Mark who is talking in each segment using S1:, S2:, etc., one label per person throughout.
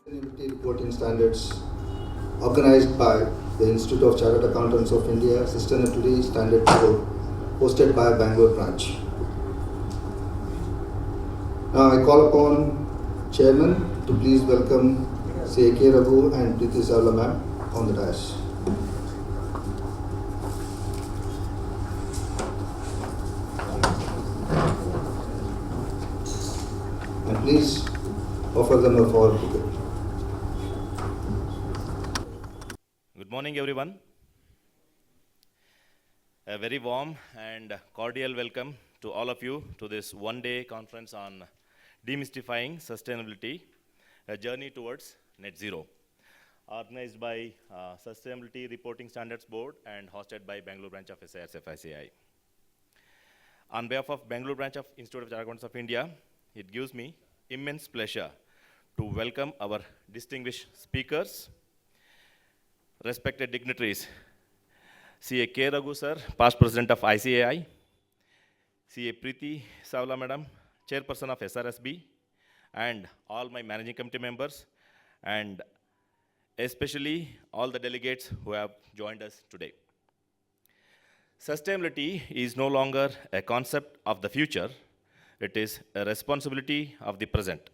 S1: Sustainability reporting standards organized by the Institute of Chartered Accountants of India Sustainability Standard Board, hosted by Bangalore branch. Now I call upon Chairman to please welcome C.A.K. Raghu and Priti Savla ma'am on the dais. And please offer them a flower bouquet.
S2: Good morning, everyone. A very warm and cordial welcome to all of you to this one-day conference on Demystifying Sustainability, a journey towards net zero, organized by Sustainability Reporting Standards Board and hosted by Bangalore branch of SIRS-FICI. On behalf of Bangalore branch of Institute of Chartered Accountants of India, it gives me immense pleasure to welcome our distinguished speakers, respected dignitaries, C.A.K. Raghu sir, past president of ICAI, C.A. Priti Savla madam, chairperson of SRSB, and all my managing committee members, and especially all the delegates who have joined us today. Sustainability is no longer a concept of the future, it is a responsibility of the present.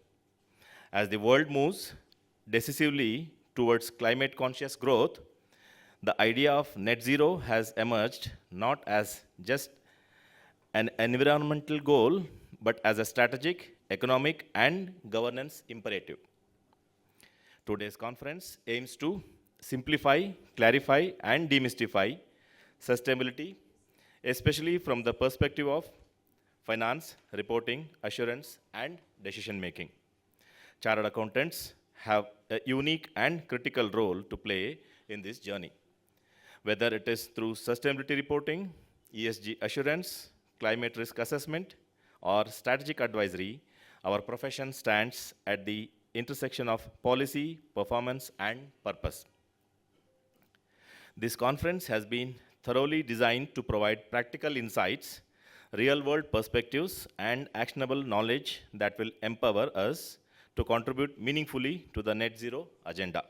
S2: As the world moves decisively towards climate-conscious growth, the idea of net zero has emerged not as just an environmental goal, but as a strategic, economic, and governance imperative. Today's conference aims to simplify, clarify, and demystify sustainability, especially from the perspective of finance, reporting, assurance, and decision-making. Chartered accountants have a unique and critical role to play in this journey. Whether it is through sustainability reporting, ESG assurance, climate risk assessment, or strategic advisory, our profession stands at the intersection of policy, performance, and purpose. This conference has been thoroughly designed to provide practical insights, real-world perspectives, and actionable knowledge that will empower us to contribute meaningfully to the net zero agenda.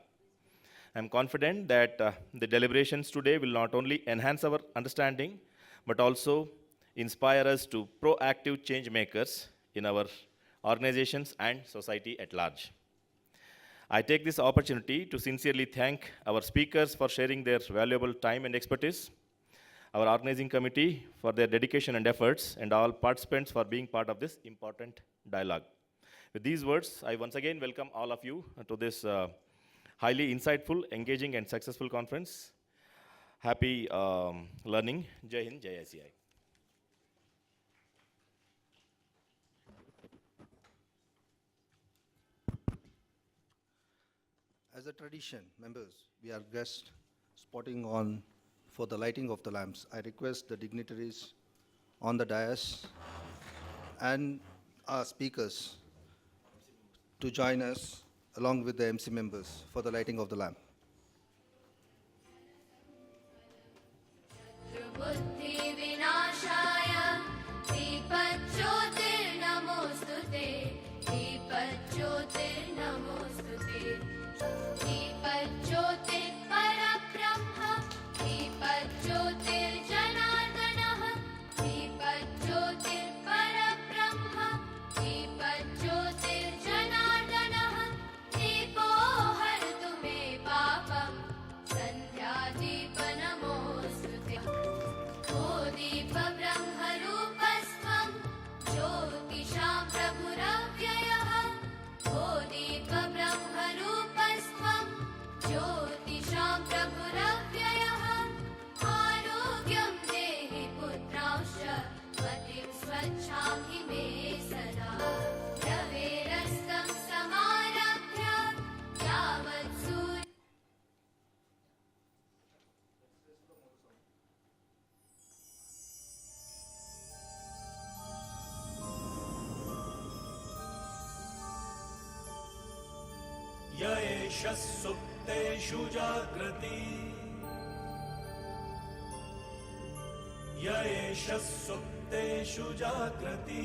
S2: I'm confident that the deliberations today will not only enhance our understanding, but also inspire us to proactive change makers in our organizations and society at large. I take this opportunity to sincerely thank our speakers for sharing their valuable time and expertise, our organizing committee for their dedication and efforts, and all participants for being part of this important dialogue. With these words, I once again welcome all of you to this highly insightful, engaging, and successful conference. Happy learning. Jai Hind, Jai ICI.
S1: As a tradition, members, we are guests spotting on for the lighting of the lamps. I request the dignitaries on the dais and our speakers to join us along with the MC members for the lighting of the lamp.
S3: य एष सुप्तेषु जाग्रति य एष सुप्तेषु जाग्रति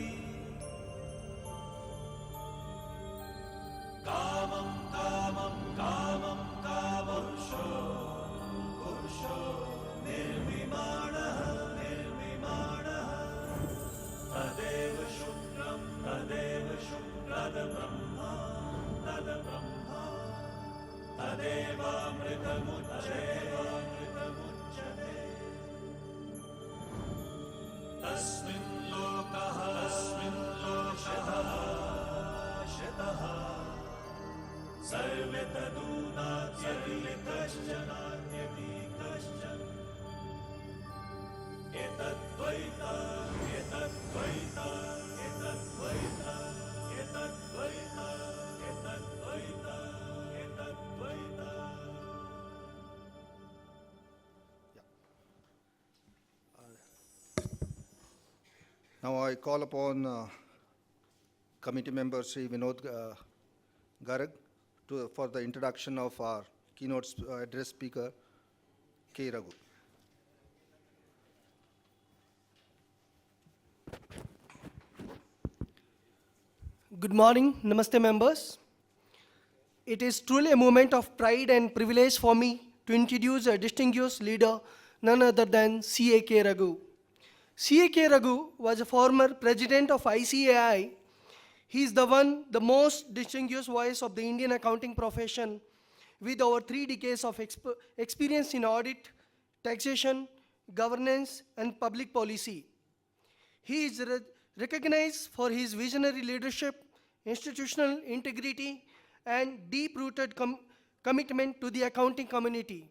S3: कामं काम तस्मिन् लोकः शतः सर्वे तदूनात्यपि कश्चन एतद्वैता एतद्वैता एतद्वैता एतद्वैता एतद्वैता एतद्वैता.
S1: Now I call upon committee member Sri Vinod Garg for the introduction of our keynote address speaker, K. Raghu.
S4: Good morning, Namaste members. It is truly a moment of pride and privilege for me to introduce a distinguished leader, none other than C.A.K. Raghu. C.A.K. Raghu was a former president of ICAI. He is the most distinguished voice of the Indian accounting profession with over 3 decades of experience in audit, taxation, governance, and public policy. He is recognized for his visionary leadership, institutional integrity, and deep-rooted commitment to the accounting community.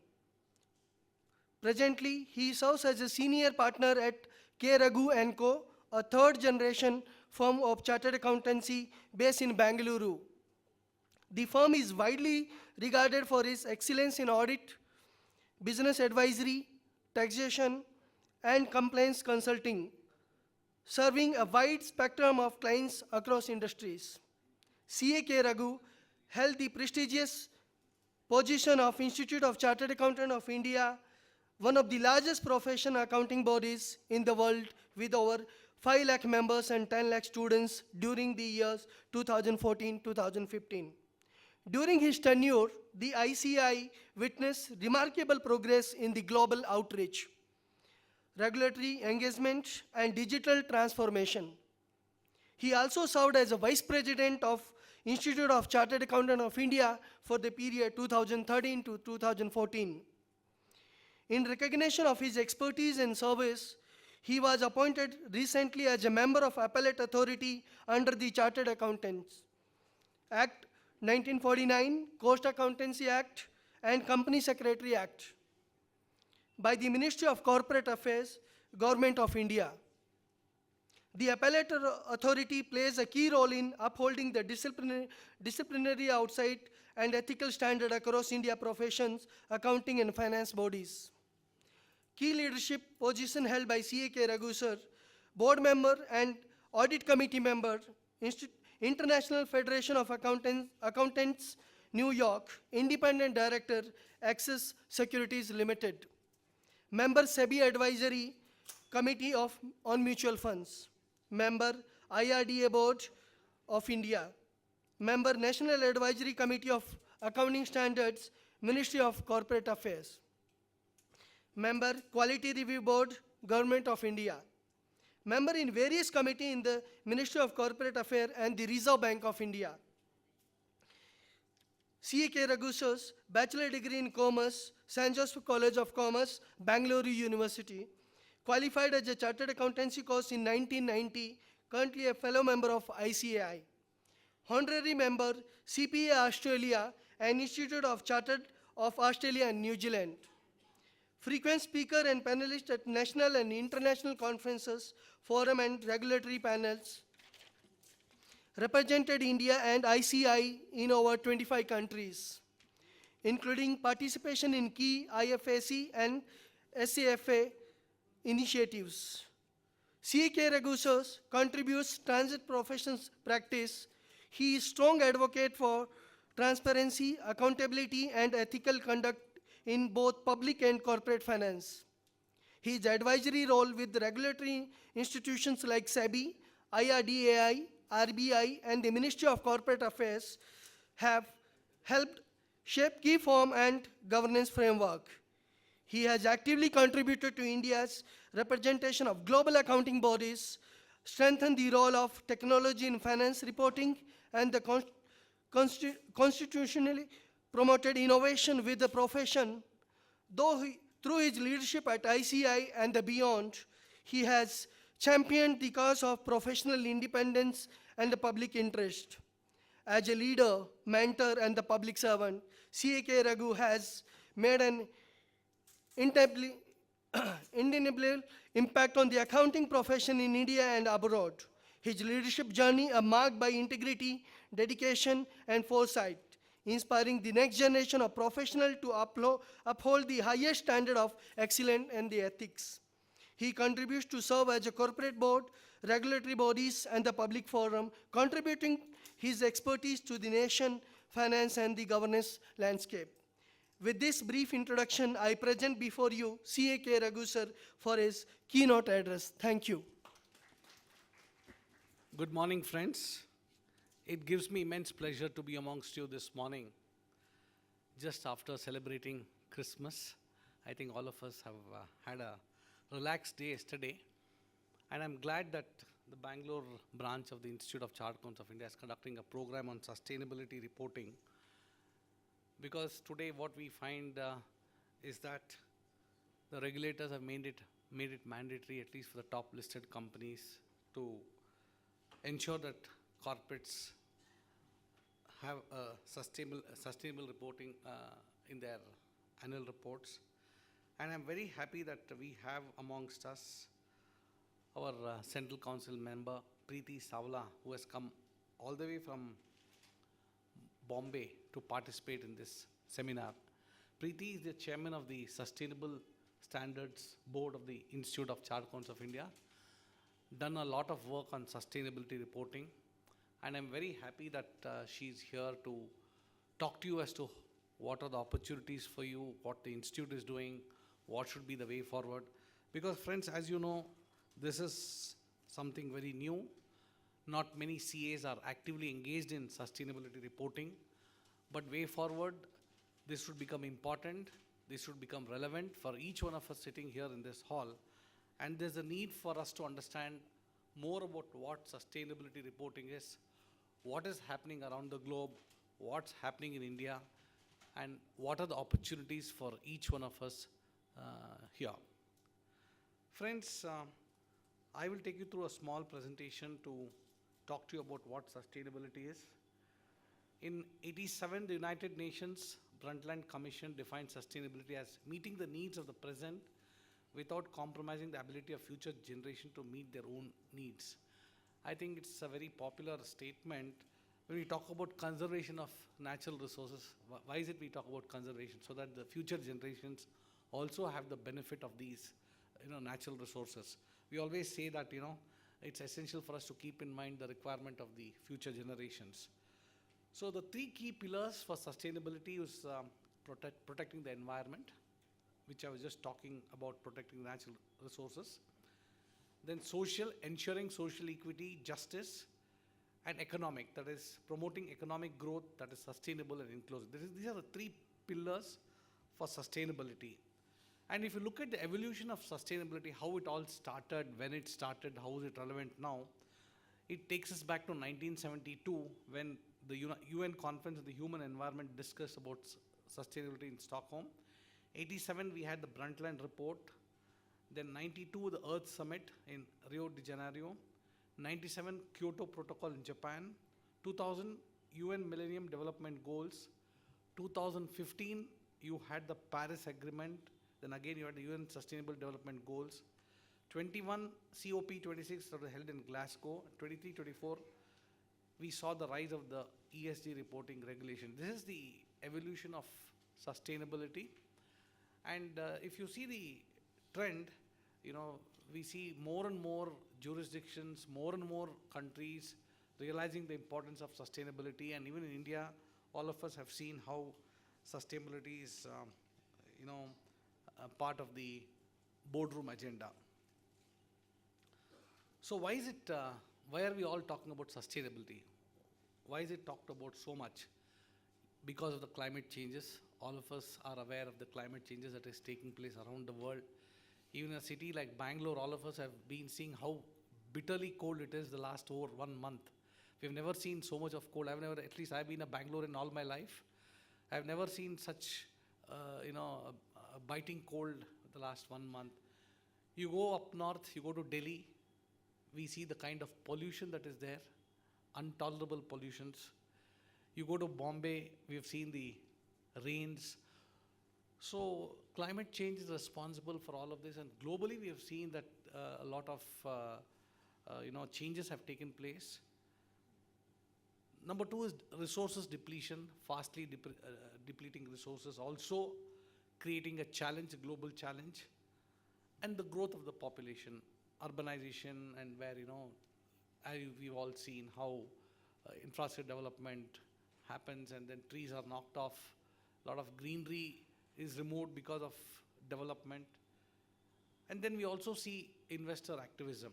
S4: Presently, he serves as a senior partner at K. Raghu & Co., a third-generation firm of chartered accountancy based in Bengaluru. The firm is widely regarded for its excellence in audit, business advisory, taxation, and compliance consulting, serving a wide spectrum of clients across industries. C.A.K. Raghu held the prestigious position of Institute of Chartered Accountants of India, one of the largest professional accounting bodies in the world with over 5 lakh members and 10 lakh students during the years 2014-2015. During his tenure, the ICI witnessed remarkable progress in the global outreach, regulatory engagement, and digital transformation. He also served as a vice president of Institute of Chartered Accountants of India for the period 2013 to 2014. In recognition of his expertise and service, he was appointed recently as a member of Appellate Authority under the Chartered Accountants Act 1949, Coast Accountancy Act, and Company Secretary Act by the Ministry of Corporate Affairs, Government of India. The Appellate Authority plays a key role in upholding the disciplinary outside and ethical standard across India professions, accounting and finance bodies. Key leadership position held by C.A.K. Raghu sir, board member and audit committee member, International Federation of Accountants, New York, independent director, Axis Securities Limited. Member SEBI Advisory Committee on Mutual Funds. Member IRDA Board of India. Member National Advisory Committee of Accounting Standards, Ministry of Corporate Affairs. Member Quality Review Board, Government of India. Member in various committees in the Ministry of Corporate Affairs and the Reserve Bank of India. C.A.K. Raghu sir's bachelor degree in commerce, St. Joseph College of Commerce, Bangalore University. Qualified as a chartered accountancy course in 1990, currently a fellow member of ICAI. Honorary member, CPA Australia and Institute of Chartered of Australia and New Zealand. Frequent speaker and panelist at national and international conferences, forum and regulatory panels. Represented India and ICI in over 25 countries, including participation in key IFAC and SAFA initiatives. C.A.K. Raghu sir contributes transit professions practice. He is strong advocate for transparency, accountability, and ethical conduct in both public and corporate finance. His advisory role with regulatory institutions like SEBI, IRDAI, RBI, and the Ministry of Corporate Affairs have helped shape key form and governance framework. He has actively contributed to India's representation of global accounting bodies, strengthened the role of technology in finance reporting, and the constitutionally promoted innovation with the profession. Through his leadership at ICI and the beyond, he has championed the cause of professional independence and the public interest. As a leader, mentor, and the public servant, CAK Raghu has made an indelible indelible impact on the accounting profession in India and abroad. His leadership journey is marked by integrity, dedication, and foresight, inspiring the next generation of professionals to uphold the highest standard of excellence and the ethics. He contributes to serve as a corporate board, regulatory bodies, and the public forum, contributing his expertise to the nation, finance, and the governance landscape. With this brief introduction, I present before you CAK Raghu sir for his keynote address. Thank you.
S5: Good morning, friends. It gives me immense pleasure to be amongst you this morning, just after celebrating Christmas. I think all of us have had a relaxed day yesterday, and I'm glad that the Bangalore branch of the Institute of Chartered Accountants of India is conducting a program on sustainability reporting, because today what we find is that the regulators have made it mandatory, at least for the top listed companies, to ensure that corporates have sustainable reporting in their annual reports. And I'm very happy that we have amongst us our Central Council member, Priti Savla, who has come all the way from Bombay to participate in this seminar. Priti is the chairman of the Sustainable Standards Board of the Institute of Chartered Accountants of India, done a lot of work on sustainability reporting, and I'm very happy that she's here to talk to you as to what are the opportunities for you, what the institute is doing, what should be the way forward. Because friends, as you know, this is something very new. Not many CAs are actively engaged in sustainability reporting, but way forward, this should become important, this should become relevant for each one of us sitting here in this hall. And there's a need for us to understand more about what sustainability reporting is, what is happening around the globe, what's happening in India, and what are the opportunities for each one of us here. Friends, I will take you through a small presentation to talk to you about what sustainability is. In 1987, the United Nations Brundtland Commission defined sustainability as meeting the needs of the present without compromising the ability of future generation to meet their own needs. I think it's a very popular statement when we talk about conservation of natural resources. Why is it we talk about conservation? So that the future generations also have the benefit of these natural resources. We always say that it's essential for us to keep in mind the requirement of the future generations. So the three key pillars for sustainability is protecting the environment, which I was just talking about, protecting natural resources. Then social, ensuring social equity, justice, and economic, that is promoting economic growth that is sustainable and inclusive. These are the three pillars for sustainability. And if you look at the evolution of sustainability, how it all started, when it started, how is it relevant now, it takes us back to 1972 when the UN Conference on the Human Environment discussed about sustainability in Stockholm. 87, we had the Brundtland Report. Then 92, the Earth Summit in Rio de Janeiro. 97, Kyoto Protocol in Japan. 2000, UN Millennium Development Goals. 2015, you had the Paris Agreement. Then again, you had the UN Sustainable Development Goals. 21, COP26 that was held in Glasgow. 23, 24, we saw the rise of the ESG reporting regulation. This is the evolution of sustainability. And if you see the trend, we see more and more jurisdictions, more and more countries realizing the importance of sustainability. And even in India, all of us have seen how sustainability is, a part of the boardroom agenda. So why are we all talking about sustainability? Why is it talked about so much? Because of the climate changes. All of us are aware of the climate changes that is taking place around the world. Even in a city like Bangalore, all of us have been seeing how bitterly cold it is the last over 1 month. We've never seen so much of cold. At least I've been a Bangalorean all my life. I've never seen such, a biting cold the last 1 month. You go up north, you go to Delhi, we see the kind of pollution that is there, intolerable pollutions. You go to Bombay, we have seen the rains. So climate change is responsible for all of this, and globally we have seen that a lot of changes have taken place. Number two is resources depletion, fastly depleting resources, also creating a challenge, a global challenge, and the growth of the population, urbanization, and where, we've all seen how infrastructure development happens and then trees are knocked off, a lot of greenery is removed because of development. And then we also see investor activism.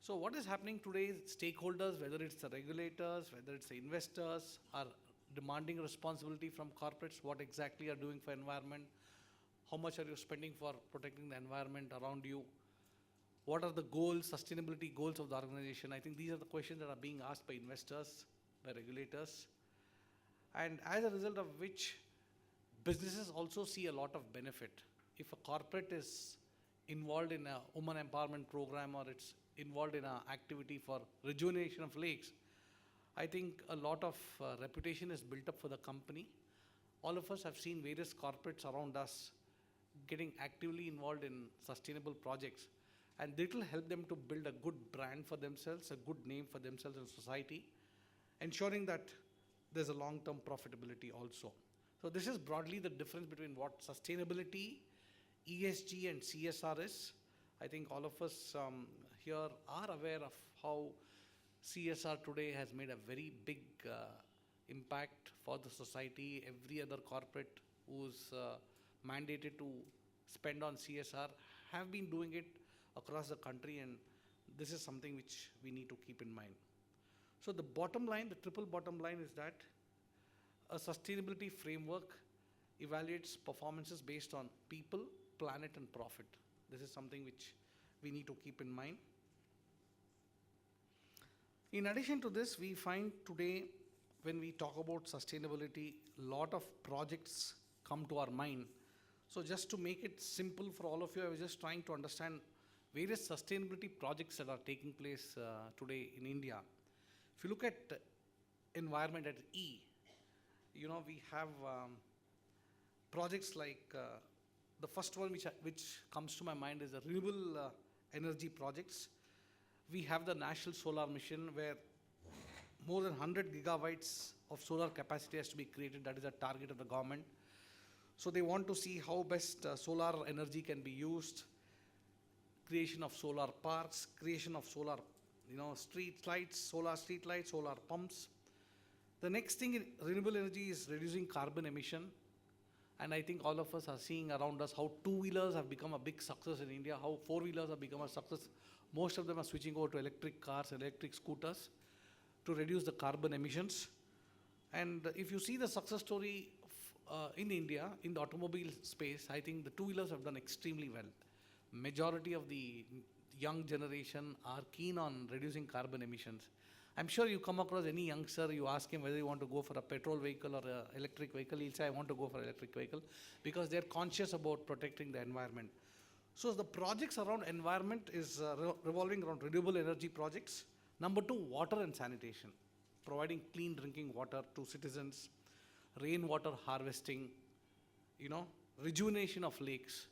S5: So what is happening today is stakeholders, whether it's the regulators, whether it's the investors, are demanding responsibility from corporates, what exactly are doing for environment, how much are you spending for protecting the environment around you, what are the goals, sustainability goals of the organization. I think these are the questions that are being asked by investors, by regulators, and as a result of which businesses also see a lot of benefit. If a corporate is involved in a women empowerment program or it's involved in an activity for rejuvenation of lakes, I think a lot of reputation is built up for the company. All of us have seen various corporates around us getting actively involved in sustainable projects, and it will help them to build a good brand for themselves, a good name for themselves in society, ensuring that there's a long-term profitability also. So this is broadly the difference between what sustainability, ESG and CSR is. I think all of us here are aware of how CSR today has made a very big impact for the society. Every other corporate who's mandated to spend on CSR have been doing it across the country, and this is something which we need to keep in mind. So the bottom line, the triple bottom line is that a sustainability framework evaluates performances based on people, planet and profit. This is something which we need to keep in mind. In addition to this, we find today when we talk about sustainability, a lot of projects come to our mind. So just to make it simple for all of you, I was just trying to understand various sustainability projects that are taking place today in India. If you look at environment at E, we have projects like the first one which comes to my mind is the renewable energy projects. We have the National Solar Mission where more than 100 gigawatts of solar capacity has to be created. That is a target of the government. So they want to see how best solar energy can be used, creation of solar parks, creation of solar street lights, solar pumps. The next thing in renewable energy is reducing carbon emission. And I think all of us are seeing around us how two-wheelers have become a big success in India, how four-wheelers have become a success. Most of them are switching over to electric cars, electric scooters to reduce the carbon emissions. And if you see the success story in India, in the automobile space, I think the two-wheelers have done extremely well. Majority of the young generation are keen on reducing carbon emissions. I'm sure you come across any youngster, you ask him whether you want to go for a petrol vehicle or an electric vehicle, he'll say, I want to go for an electric vehicle, because they're conscious about protecting the environment. So the projects around environment is revolving around renewable energy projects. Number two, water and sanitation, providing clean drinking water to citizens, rainwater harvesting, rejuvenation of lakes.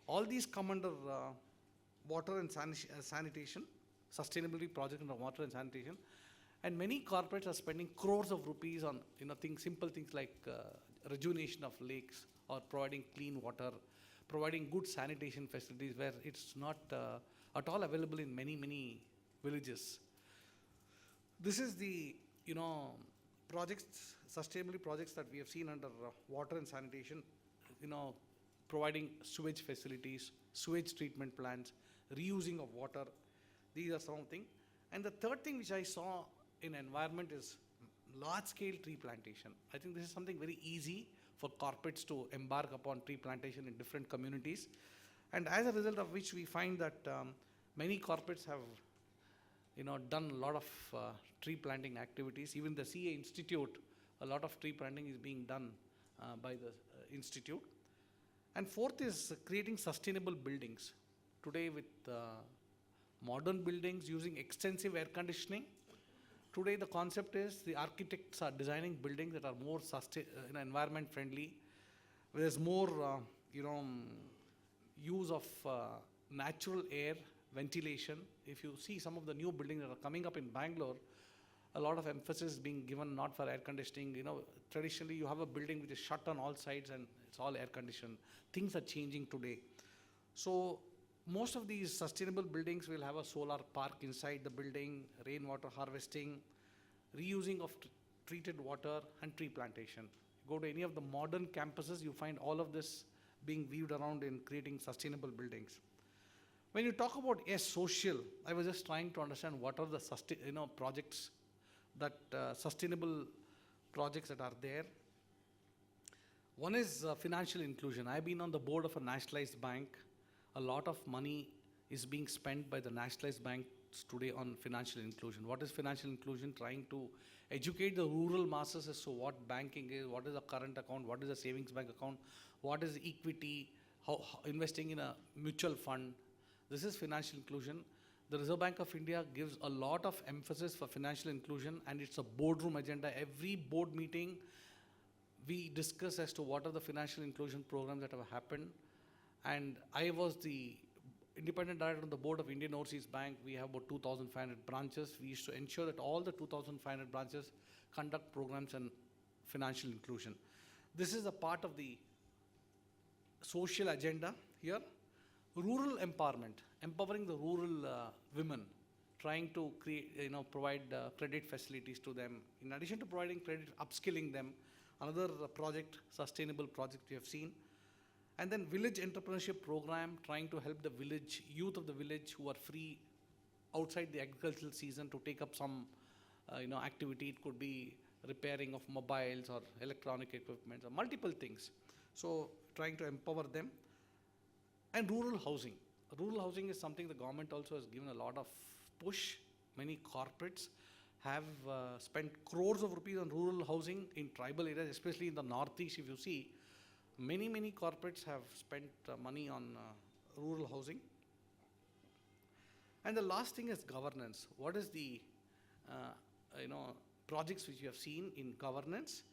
S5: All these come under water and sanitation, sustainability project under water and sanitation. And many corporates are spending crores of rupees on simple things like rejuvenation of lakes or providing clean water, providing good sanitation facilities where it's not at all available in many villages. This is the projects, sustainability projects that we have seen under water and sanitation, providing sewage facilities, sewage treatment plants, reusing of water. These are some things. And the third thing which I saw in environment is large-scale tree plantation. I think this is something very easy for corporates to embark upon tree plantation in different communities. And as a result of which we find that many corporates have done a lot of tree planting activities. Even the CA Institute, a lot of tree planting is being done by the institute. And fourth is creating sustainable buildings. Today with modern buildings using extensive air conditioning, today the concept is the architects are designing buildings that are more environment friendly. There's more use of natural air ventilation. If you see some of the new buildings that are coming up in Bangalore, a lot of emphasis is being given not for air conditioning. Traditionally you have a building which is shut on all sides and it's all air conditioned. Things are changing today. So most of these sustainable buildings will have a solar park inside the building, rainwater harvesting, reusing of treated water, and tree plantation. Go to any of the modern campuses, you find all of this being weaved around in creating sustainable buildings. When you talk about social, I was just trying to understand what are the projects that sustainable projects that are there. One is financial inclusion. I've been on the board of a nationalized bank. A lot of money is being spent by the nationalized banks today on financial inclusion. What is financial inclusion? Trying to educate the rural masses as to what banking is, what is a current account, what is a savings bank account, what is equity, how investing in a mutual fund. This is financial inclusion. The Reserve Bank of India gives a lot of emphasis for financial inclusion, and it's a boardroom agenda. Every board meeting, we discuss as to what are the financial inclusion programs that have happened. And I was the independent director on the board of Indian Overseas Bank. We have about 2,500 branches. We used to ensure that all the 2,500 branches conduct programs on financial inclusion. This is a part of the social agenda here. Rural empowerment, empowering the rural women, trying to create, provide credit facilities to them. In addition to providing credit, upskilling them. Another project, sustainable project we have seen. And then village entrepreneurship program, trying to help the village, youth of the village who are free outside the agricultural season to take up some, activity. It could be repairing of mobiles or electronic equipment or multiple things. So trying to empower them. And rural housing. Rural housing is something the government also has given a lot of push. Many corporates have spent crores of rupees on rural housing in tribal areas, especially in the northeast. If you see, many corporates have spent money on rural housing. And the last thing is governance. What is the projects which you have seen in governance?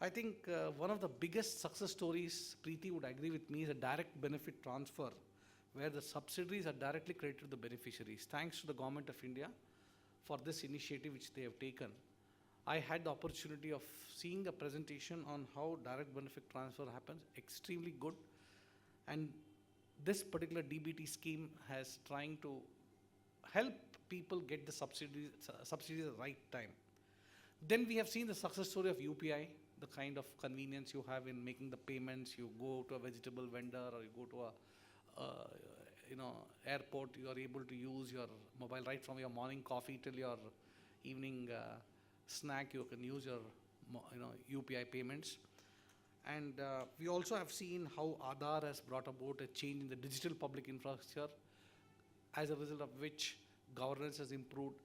S5: I think one of the biggest success stories, Priti would agree with me, is a direct benefit transfer, where the subsidiaries are directly credited to the beneficiaries. Thanks to the Government of India for this initiative which they have taken. I had the opportunity of seeing a presentation on how direct benefit transfer happens, extremely good. And this particular DBT scheme has trying to help people get the subsidies at the right time. Then we have seen the success story of UPI, the kind of convenience you have in making the payments. You go to a vegetable vendor or you go to a airport, you are able to use your mobile right from your morning coffee till your evening snack. You can use your UPI payments. And we also have seen how Aadhaar has brought about a change in the digital public infrastructure, as a result of which governance has improved.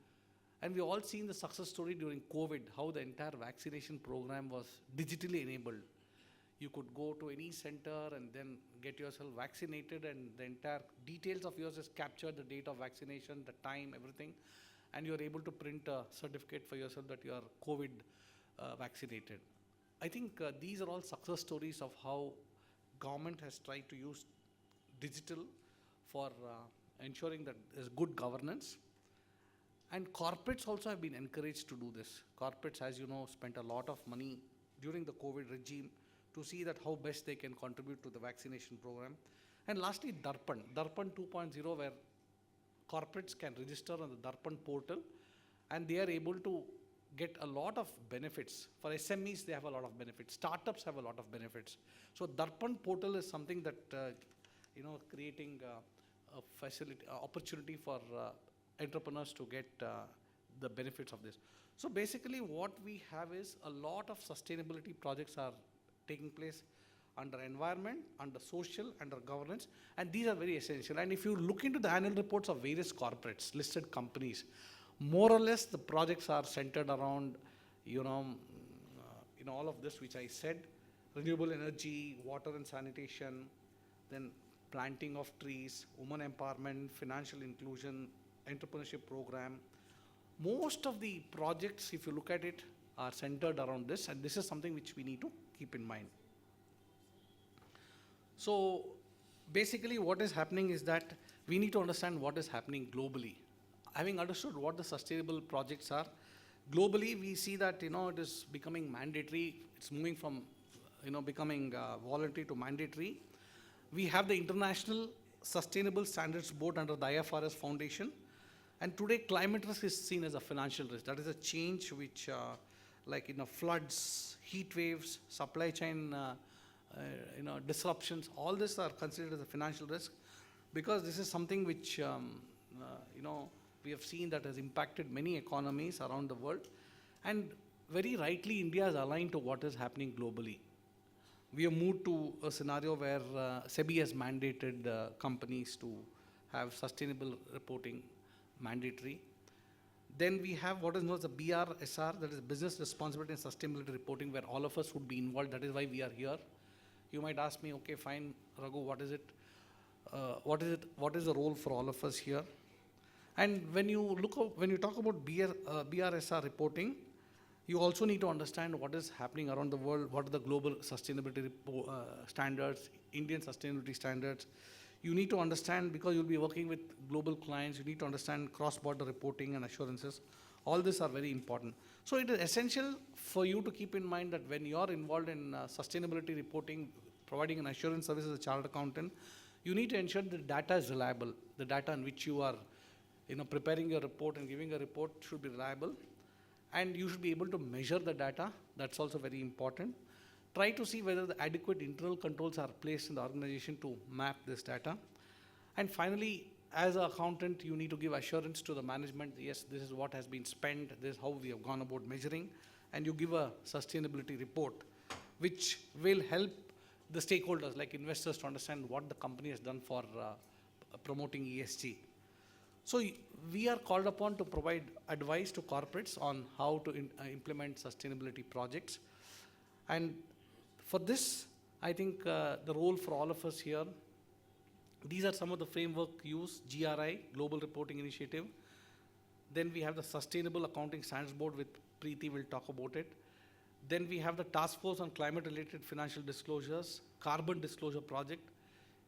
S5: And we've all seen the success story during COVID, how the entire vaccination program was digitally enabled. You could go to any center and then get yourself vaccinated, and the entire details of yours is captured, the date of vaccination, the time, everything. And you're able to print a certificate for yourself that you are COVID vaccinated. I think these are all success stories of how government has tried to use digital for ensuring that there's good governance. And corporates also have been encouraged to do this. Corporates, as you know, spent a lot of money during the COVID regime to see that how best they can contribute to the vaccination program. And lastly, Darpan 2.0, where corporates can register on the Darpan portal and they are able to get a lot of benefits. For SMEs, they have a lot of benefits. Startups have a lot of benefits. So Darpan portal is something that, creating a facility, opportunity for entrepreneurs to get the benefits of this. So basically what we have is a lot of sustainability projects are taking place under environment, under social, under governance, and these are very essential. And if you look into the annual reports of various corporates, listed companies, more or less the projects are centered around, all of this which I said, renewable energy, water and sanitation, then planting of trees, women empowerment, financial inclusion, entrepreneurship program. Most of the projects, if you look at it, are centered around this, and this is something which we need to keep in mind. So basically what is happening is that we need to understand what is happening globally. Having understood what the sustainable projects are, globally we see that it is becoming mandatory. It's moving from becoming voluntary to mandatory. We have the International Sustainable Standards Board under the IFRS Foundation, and today climate risk is seen as a financial risk. That is a change which like floods, heat waves, supply chain disruptions, all this are considered as a financial risk, because this is something which we have seen that has impacted many economies around the world, and very rightly India is aligned to what is happening globally. We have moved to a scenario where SEBI has mandated companies to have sustainable reporting mandatory. Then we have what is known as the BRSR, that is Business Responsibility and Sustainability Reporting, where all of us would be involved. That is why we are here. You might ask me, okay, fine, Raghu, what is it? What is the role for all of us here? And when you talk about BRSR reporting, you also need to understand what is happening around the world, what are the global sustainability standards, Indian sustainability standards. You need to understand, because you'll be working with global clients, you need to understand cross-border reporting and assurances. All these are very important. So it is essential for you to keep in mind that when you are involved in sustainability reporting, providing an assurance service as a chartered accountant, you need to ensure the data is reliable. The data in which you are preparing your report and giving a report should be reliable. And you should be able to measure the data. That's also very important. Try to see whether the adequate internal controls are placed in the organization to map this data. And finally, as an accountant, you need to give assurance to the management, yes, this is what has been spent, this is how we have gone about measuring, and you give a sustainability report, which will help the stakeholders, like investors, to understand what the company has done for promoting ESG. So we are called upon to provide advice to corporates on how to implement sustainability projects. And for this, I think the role for all of us here, these are some of the framework used: GRI, Global Reporting Initiative. Then we have the Sustainable Accounting Standards Board, with Priti will talk about it. Then we have the Task Force on Climate-Related Financial Disclosures, Carbon Disclosure Project,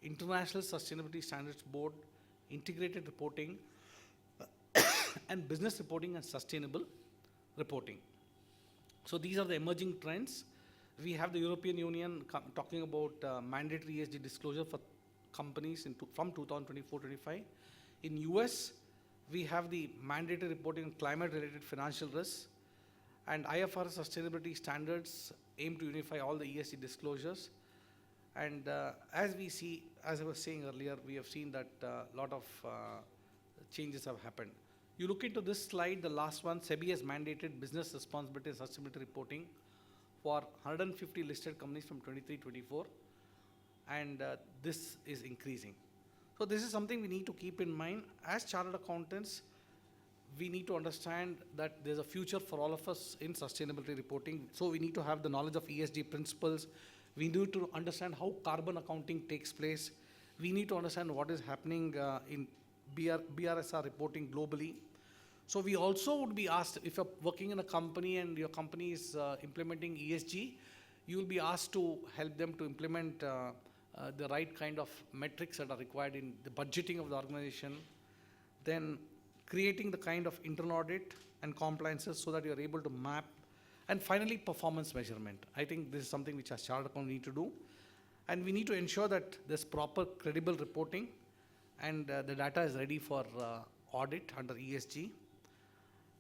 S5: International Sustainability Standards Board, Integrated Reporting, and Business Reporting and Sustainable Reporting. So these are the emerging trends. We have the European Union talking about mandatory ESG disclosure for companies from 2024-25. In US, we have the mandatory reporting on climate-related financial risks, and IFRS sustainability standards aim to unify all the ESG disclosures. And as I was saying earlier, we have seen that a lot of changes have happened. You look into this slide, the last one, SEBI has mandated business responsibility and sustainability reporting for 150 listed companies from 23-24, and this is increasing. So this is something we need to keep in mind. As chartered accountants, we need to understand that there's a future for all of us in sustainability reporting. So we need to have the knowledge of ESG principles. We need to understand how carbon accounting takes place. We need to understand what is happening in BRSR reporting globally. So we also would be asked, if you're working in a company and your company is implementing ESG, you will be asked to help them to implement the right kind of metrics that are required in the budgeting of the organization, then creating the kind of internal audit and compliances so that you're able to map, and finally performance measurement. I think this is something which as chartered accountants need to do, and we need to ensure that there's proper credible reporting and the data is ready for audit under ESG.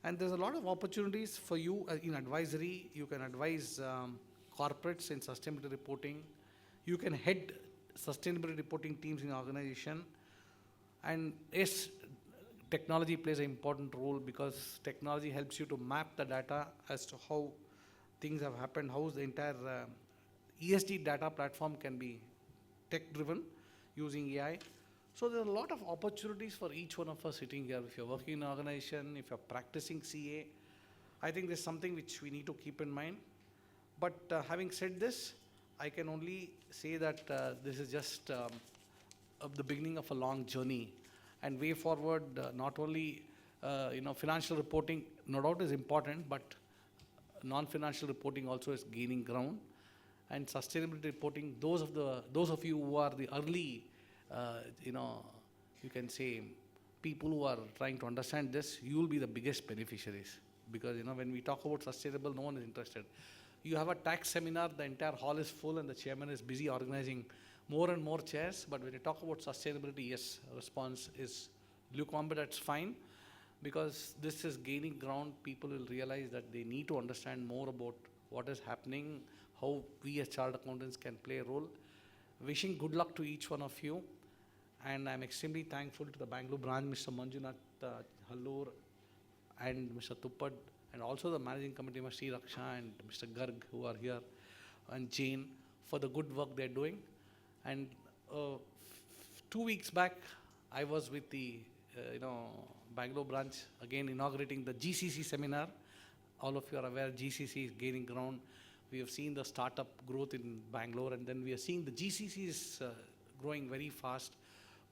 S5: And there's a lot of opportunities for you in advisory. You can advise corporates in sustainability reporting. You can head sustainability reporting teams in your organization. And yes, technology plays an important role, because technology helps you to map the data as to how things have happened, how the entire ESG data platform can be tech-driven using AI. So there are a lot of opportunities for each one of us sitting here. If you're working in an organization, if you're practicing CA, I think there's something which we need to keep in mind. But having said this, I can only say that this is just the beginning of a long journey, and way forward. Not only financial reporting, no doubt, is important, but non-financial reporting also is gaining ground, and sustainability reporting. Those of you who are the early, you can say, people who are trying to understand this, you will be the biggest beneficiaries, because when we talk about sustainable, no one is interested. You have a tax seminar, the entire hall is full, and the chairman is busy organizing more and more chairs. But when you talk about sustainability, yes, response is lukewarm, but that's fine, because this is gaining ground. People will realize that they need to understand more about what is happening, how we as chartered accountants can play a role. Wishing good luck to each one of you, and I'm extremely thankful to the Bangalore branch, Mr. Manjunath Hallur and Mr. Tuppad, and also the managing committee, Mr. Sri Raksha and Mr. Garg, who are here, and Jane, for the good work they're doing. And 2 weeks back, I was with the Bangalore branch again inaugurating the GCC seminar. All of you are aware GCC is gaining ground. We have seen the startup growth in Bangalore, and then we are seeing the GCC is growing very fast.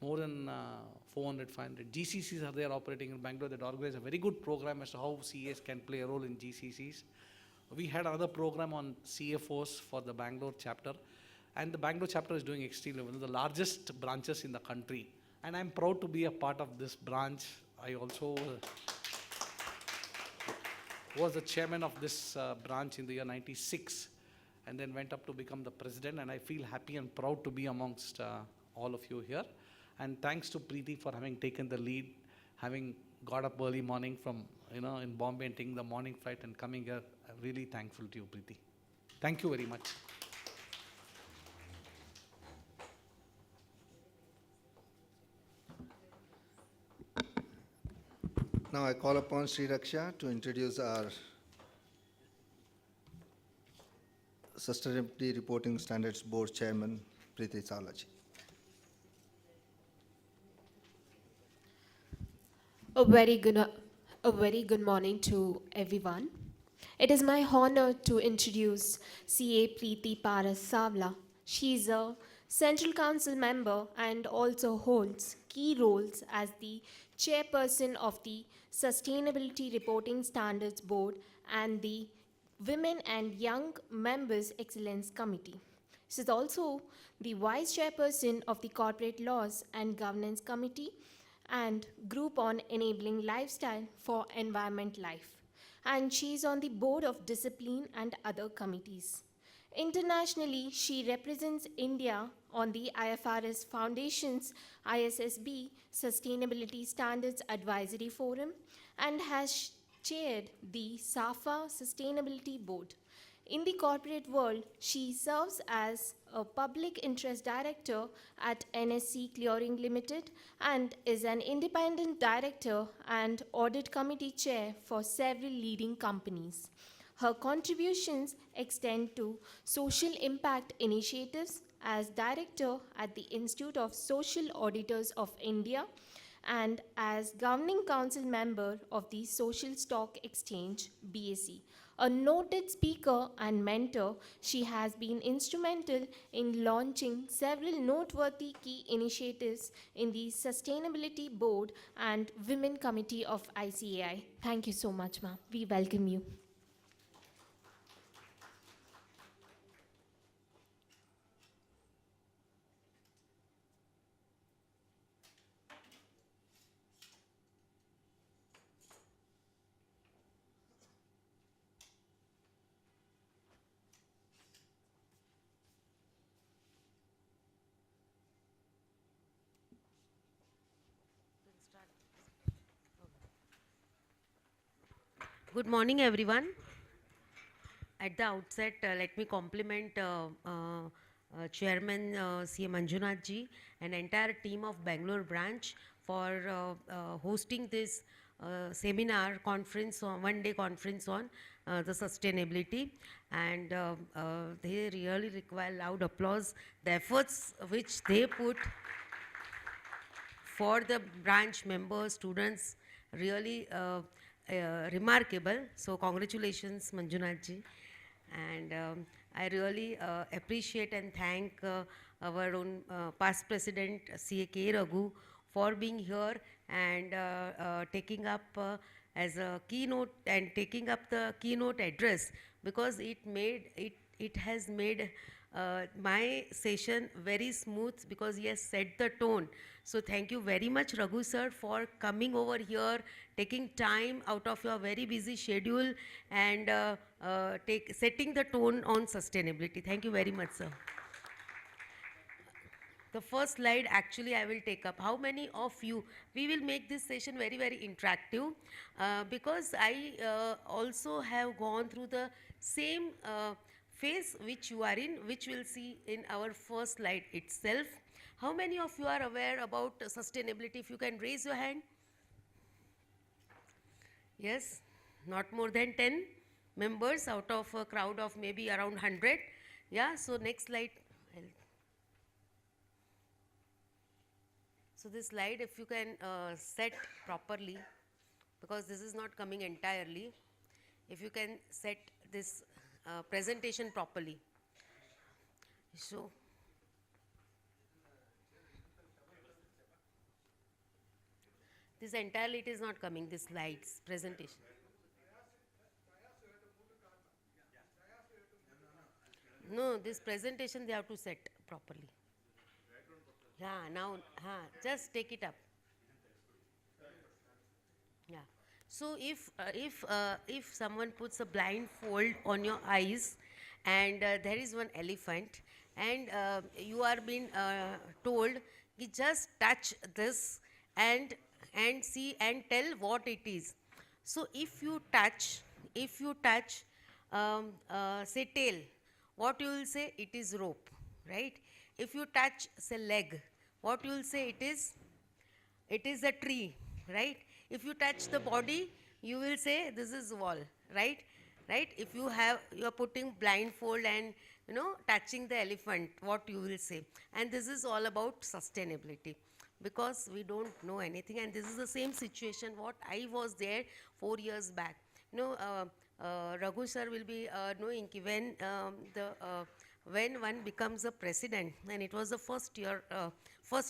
S5: More than 400, 500 GCCs are there operating in Bangalore that organize a very good program as to how CAs can play a role in GCCs. We had another program on CFOs for the Bangalore chapter, and the Bangalore chapter is doing extremely well, one of the largest branches in the country. And I'm proud to be a part of this branch. I also was the chairman of this branch in the year 96, and then went up to become the president, and I feel happy and proud to be amongst all of you here. And thanks to Priti for having taken the lead, having got up early morning from in Bombay and taking the morning flight and coming here. I'm really thankful to you, Priti. Thank you very much.
S1: Now I call upon Sri Raksha to introduce our Sustainability Reporting Standards Board Chairman, Priti Savla ji.
S6: A very good morning to everyone. It is my honor to introduce CA Priti Paras Savla. She is a Central Council member and also holds key roles as the chairperson of the Sustainability Reporting Standards Board and the Women and Young Members Excellence Committee. She is also the vice chairperson of the Corporate Laws and Governance Committee and Group on Enabling Lifestyle for Environment Life. And she is on the Board of Discipline and other committees. Internationally, she represents India on the IFRS Foundation's ISSB Sustainability Standards Advisory Forum and has chaired the SAFA Sustainability Board. In the corporate world, she serves as a public interest director at NSC Clearing Limited and is an independent director and audit committee chair for several leading companies. Her contributions extend to social impact initiatives as director at the Institute of Social Auditors of India and as governing council member of the Social Stock Exchange, BSE. A noted speaker and mentor, she has been instrumental in launching several noteworthy key initiatives in the Sustainability Board and Women Committee of ICAI. Thank you so much, ma'am. We welcome you.
S7: Good morning, everyone. At the outset, let me compliment Chairman C. Manjunath ji and entire team of Bangalore branch for hosting this seminar conference, one-day conference on the sustainability, and they really require loud applause. The efforts which they put for the branch members, students, really remarkable. So congratulations, Manjunath ji. And I really appreciate and thank our own past president, C.A.K. Raghu, for being here and taking up as a keynote and taking up the keynote address, because it has made my session very smooth, because he has set the tone. So thank you very much, Raghu sir, for coming over here, taking time out of your very busy schedule and setting the tone on sustainability. Thank you very much, sir. The first slide actually I will take up. How many of you, we will make this session very, very interactive because I also have gone through the same phase which you are in, which we'll see in our first slide itself. How many of you are aware about sustainability? If you can raise your hand. Yes, not more than 10 members out of a crowd of maybe around 100. Yeah, so next slide. So this slide, if you can set properly, because this is not coming entirely, if you can set this presentation properly. So, this entirely it is not coming, this slides, presentation. No, this presentation they have to set properly. Yeah, now, just take it up. Yeah. So if someone puts a blindfold on your eyes, and there is one elephant, and you are being told, you just touch this and see and tell what it is. So if you touch, say tail, what you will say? It is rope, right? If you touch, say leg, what you will say? It is a tree, right? If you touch the body, you will say this is wall, right? Right? If you are putting blindfold and touching the elephant, what you will say? And this is all about sustainability, because we don't know anything, and this is the same situation what I was there 4 years back. Raghu sir will be knowing when one becomes a president, and it was the first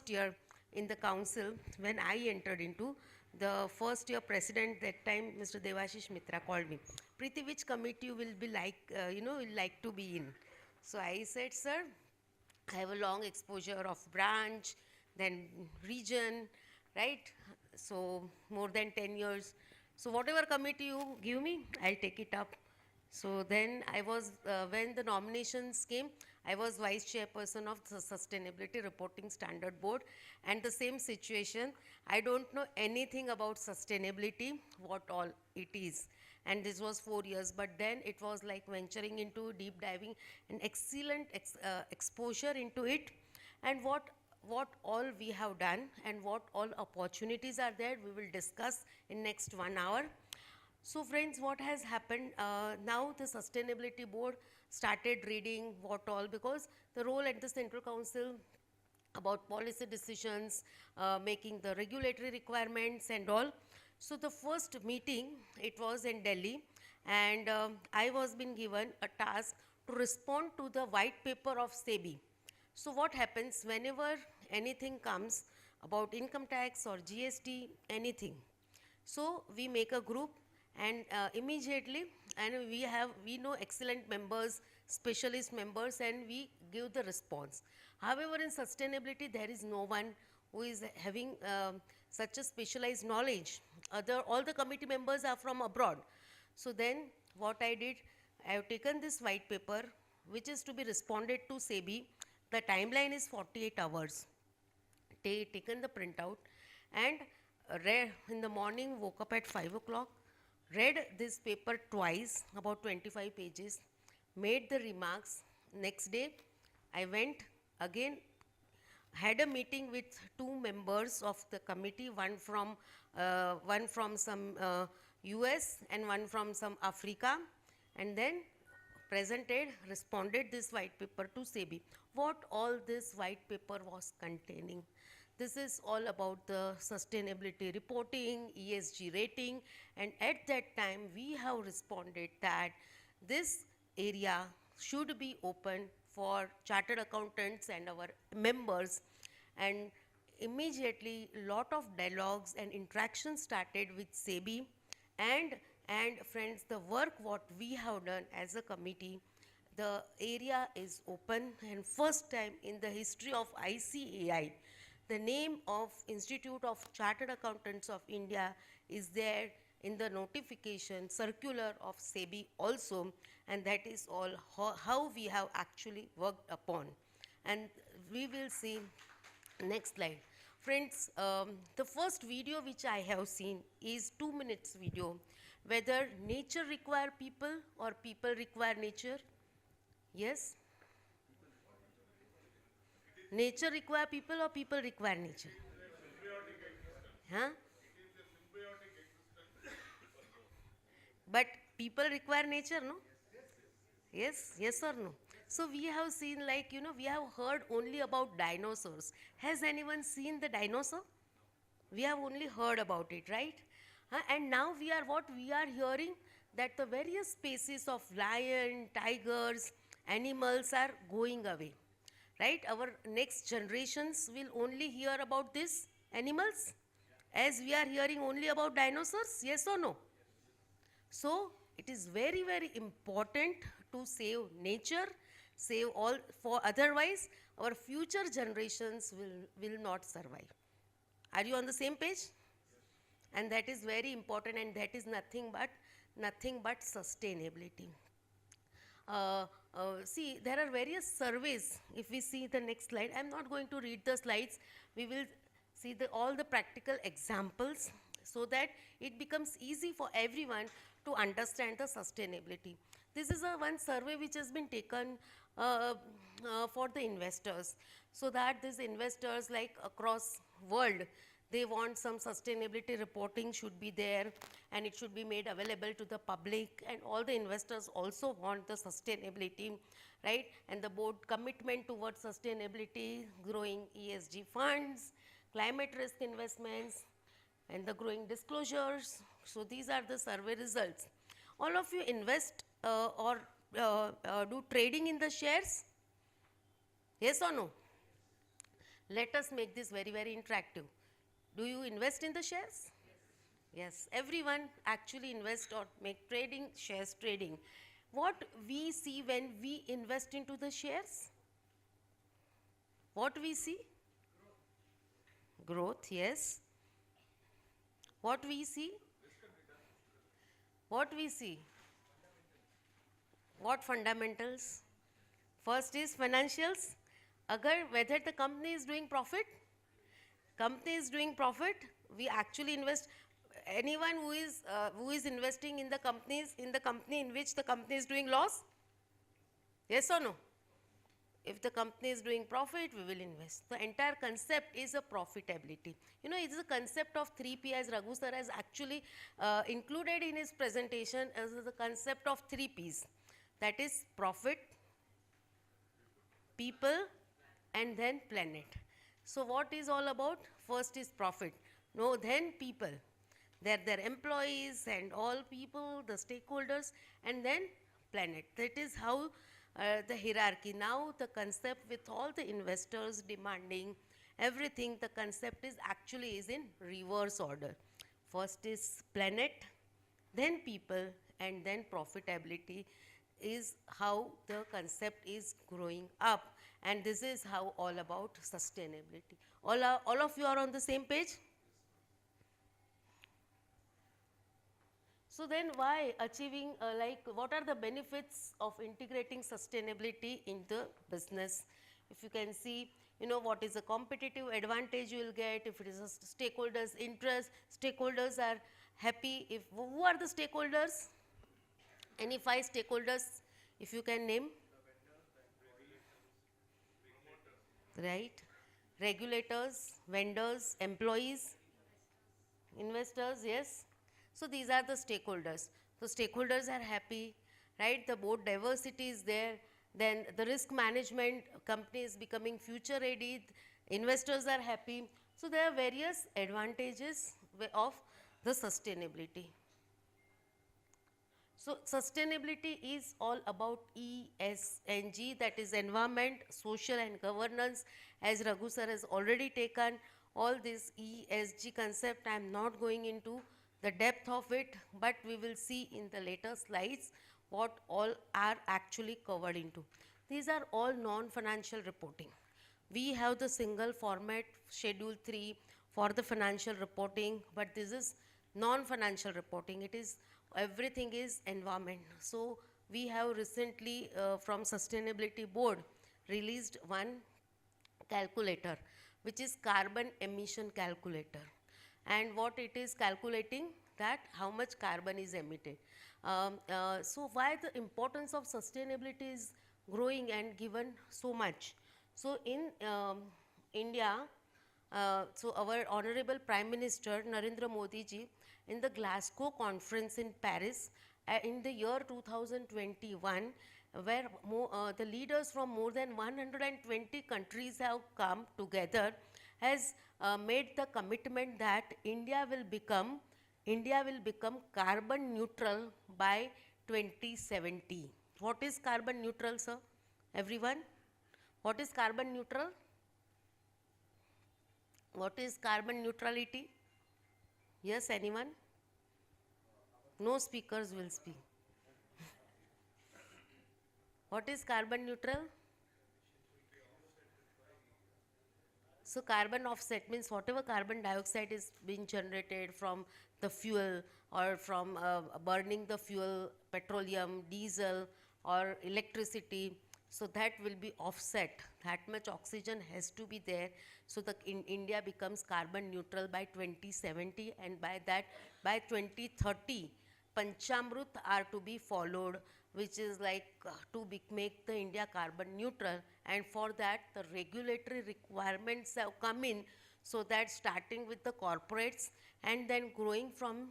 S7: year in the council when I entered into the first year president. That time Mr. Devashish Mitra called me, Priti, which committee you will be like to be in? So I said, sir, I have a long exposure of branch, then region, right? So more than 10 years. So whatever committee you give me, I'll take it up. So then I was, when the nominations came, I was vice chairperson of the Sustainability Reporting Standard Board, and the same situation. I don't know anything about sustainability, what all it is. And this was 4 years, but then it was like venturing into deep diving, an excellent exposure into it, and what all we have done and what all opportunities are there, we will discuss in next 1 hour. So friends, what has happened, now the Sustainability Board started reading what all, because the role at the Central Council about policy decisions, making the regulatory requirements and all. So the first meeting, it was in Delhi, and I was been given a task to respond to the white paper of SEBI. So what happens whenever anything comes about income tax or GST, anything. So we make a group, and immediately, and we know excellent members, specialist members, and we give the response. However, in sustainability, there is no one who is having such a specialized knowledge. All the committee members are from abroad. So then what I did, I have taken this white paper, which is to be responded to SEBI. The timeline is 48 hours. Taken the printout, and read in the morning, woke up at 5 o'clock, read this paper twice, about 25 pages, made the remarks. Next day, I went again, had a meeting with 2 members of the committee, one from some US and one from some Africa, and then responded this white paper to SEBI. What all this white paper was containing? This is all about the sustainability reporting, ESG rating, and at that time we have responded that this area should be open for chartered accountants and our members, and immediately lot of dialogues and interactions started with SEBI, and friends, the work what we have done as a committee, the area is open, and first time in the history of ICAI, the name of Institute of Chartered Accountants of India is there in the notification circular of SEBI also, and that is all how we have actually worked upon. And we will see next slide. Friends, the first video which I have seen is 2 minutes video, whether nature require people or people require nature. Yes? Nature require people or people require nature? Huh? But people require nature, no? Yes, yes or no? So we have seen, like, we have heard only about dinosaurs. Has anyone seen the dinosaur? We have only heard about it, right? And now we are hearing that the various species of lion, tigers, animals are going away, right? Our next generations will only hear about these animals as we are hearing only about dinosaurs, yes or no? So it is very, very important to save nature, save all, for otherwise our future generations will not survive. Are you on the same page? And that is very important, and that is nothing but sustainability. See, there are various surveys. If we see the next slide, I'm not going to read the slides. We will see all the practical examples so that it becomes easy for everyone to understand the sustainability. This is one survey which has been taken for the investors, so that these investors, like across world, they want some sustainability reporting should be there, and it should be made available to the public, and all the investors also want the sustainability, right? And the board commitment towards sustainability, growing ESG funds, climate risk investments, and the growing disclosures. So these are the survey results. All of you invest or do trading in the shares? Yes or no? Let us make this very, very interactive. Do you invest in the shares? Yes, everyone actually invest or make trading, shares trading. What we see when we invest into the shares? What we see? Growth, yes. What we see? What we see? What fundamentals? First is financials. Whether the company is doing profit, we actually invest. Anyone who is investing in the company in which the company is doing loss? Yes or no? If the company is doing profit, we will invest. The entire concept is a profitability. It is a concept of 3P, as Raghu sir has actually included in his presentation as the concept of 3Ps. That is profit, people, and then planet. So what is all about? First is profit. No, then people. Their employees and all people, the stakeholders, and then planet. That is how the hierarchy. Now the concept with all the investors demanding everything, the concept is actually in reverse order. First is planet, then people, and then profitability is how the concept is growing up. And this is how all about sustainability. All of you are on the same page? So then why achieving, what are the benefits of integrating sustainability in the business? If you can see, what is the competitive advantage you will get, if it is a stakeholders' interest, stakeholders are happy. Who are the stakeholders? Any 5 stakeholders, if you can name? Right? Regulators, vendors, employees, investors, yes? So these are the stakeholders. So stakeholders are happy, right? The board diversity is there. Then the risk management, company is becoming future ready. Investors are happy. So there are various advantages of the sustainability. So sustainability is all about ESG, that is environment, social and governance. As Raghu sir has already taken all this ESG concept, I am not going into the depth of it, but we will see in the later slides what all are actually covered into. These are all non-financial reporting. We have the single format schedule 3 for the financial reporting, but this is non-financial reporting. It is everything is environment. So we have recently from sustainability board released one calculator, which is carbon emission calculator. And what it is calculating, that how much carbon is emitted. So why the importance of sustainability is growing and given so much. So in India, so our honorable Prime Minister Narendra Modi ji, in the Glasgow conference in Paris in the year 2021, where the leaders from more than 120 countries have come together, has made the commitment that India will become carbon neutral by 2070. What is carbon neutral, sir? Everyone? What is carbon neutral? What is carbon neutrality? Yes, anyone? No speakers will speak. What is carbon neutral? So carbon offset means whatever carbon dioxide is being generated from the fuel or from burning the fuel, petroleum, diesel or electricity, so that will be offset. That much oxygen has to be there, so that India becomes carbon neutral by 2070, and by that, by 2030, Panchamrut are to be followed, which is like to make the India carbon neutral. And for that, the regulatory requirements have come in, so that starting with the corporates and then growing from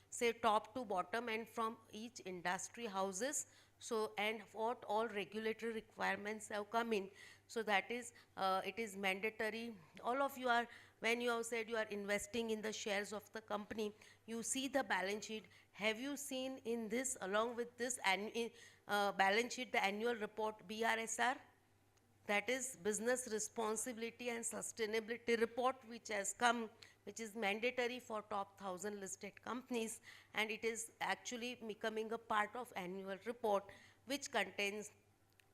S7: say top to bottom and from each industry houses. So, and what all regulatory requirements have come in. So that is, it is mandatory. All of you are, when you have said you are investing in the shares of the company, you see the balance sheet. Have you seen in this, along with this balance sheet, the annual report BRSR? That is Business Responsibility and Sustainability Report, which has come, which is mandatory for top 1,000 listed companies, and it is actually becoming a part of annual report, which contains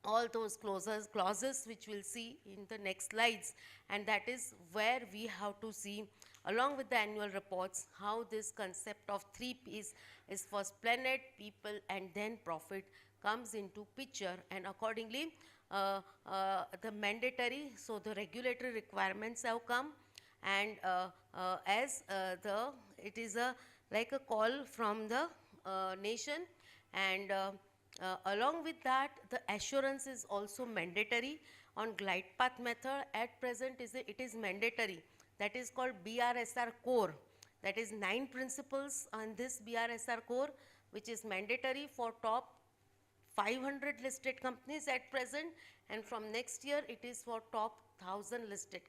S7: all those clauses which we'll see in the next slides. And that is where we have to see, along with the annual reports, how this concept of 3 Ps is first planet, people, and then profit comes into picture. And accordingly, the mandatory, so the regulatory requirements have come, and it is like a call from the nation, and along with that, the assurance is also mandatory. On glide path method at present it is mandatory, that is called BRSR core, that is 9 principles on this BRSR core, which is mandatory for top 500 listed companies at present, and from next year it is for top 1,000 listed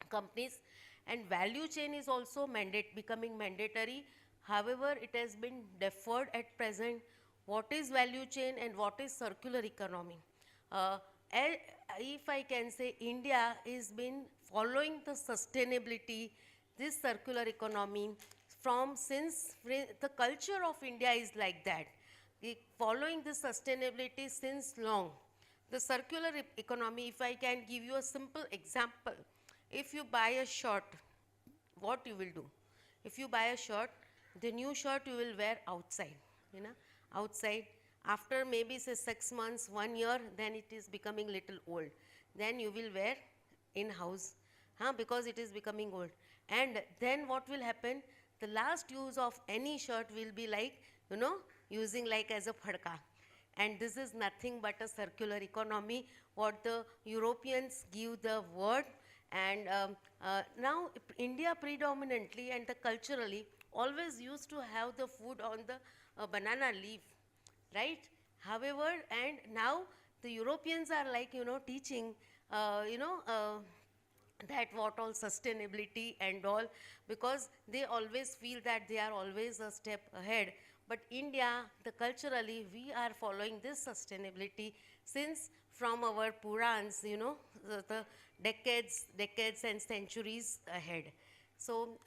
S7: companies. And value chain is also becoming mandatory. However, it has been deferred at present. What is value chain and what is circular economy? If I can say, India has been following the sustainability, this circular economy from since the culture of India is like that. Following this sustainability since long. The circular economy, if I can give you a simple example, if you buy a shirt, what you will do? If you buy a shirt, the new shirt you will wear outside, outside. After maybe say 6 months, 1 year, then it is becoming little old. Then you will wear in-house, because it is becoming old. And then what will happen? The last use of any shirt will be like, using like as a phadka. And this is nothing but a circular economy, what the Europeans give the word. And now India predominantly and the culturally always used to have the food on the banana leaf, right? However, and now the Europeans are like, teaching, that what all sustainability and all, because they always feel that they are always a step ahead. But India, culturally, we are following this sustainability since from our Purans, the decades and centuries ahead. So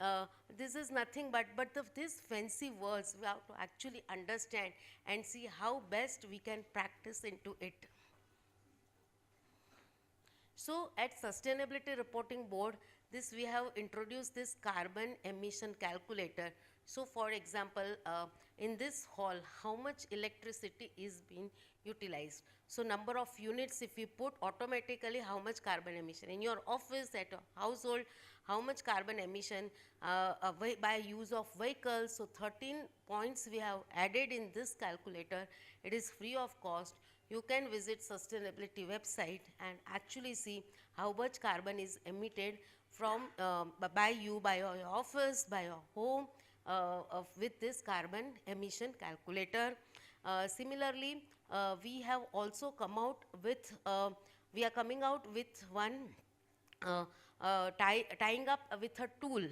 S7: this is nothing but these fancy words we have to actually understand and see how best we can practice into it. So at Sustainability Reporting Board, this we have introduced this carbon emission calculator. So for example, in this hall, how much electricity is being utilized? So number of units, if you put automatically how much carbon emission. In your office, at a household, how much carbon emission by use of vehicles. So 13 points we have added in this calculator. It is free of cost. You can visit sustainability website and actually see how much carbon is emitted from by you, by your office, by your home with this carbon emission calculator. Similarly, we have also come out with, we are coming out with one tying up with a tool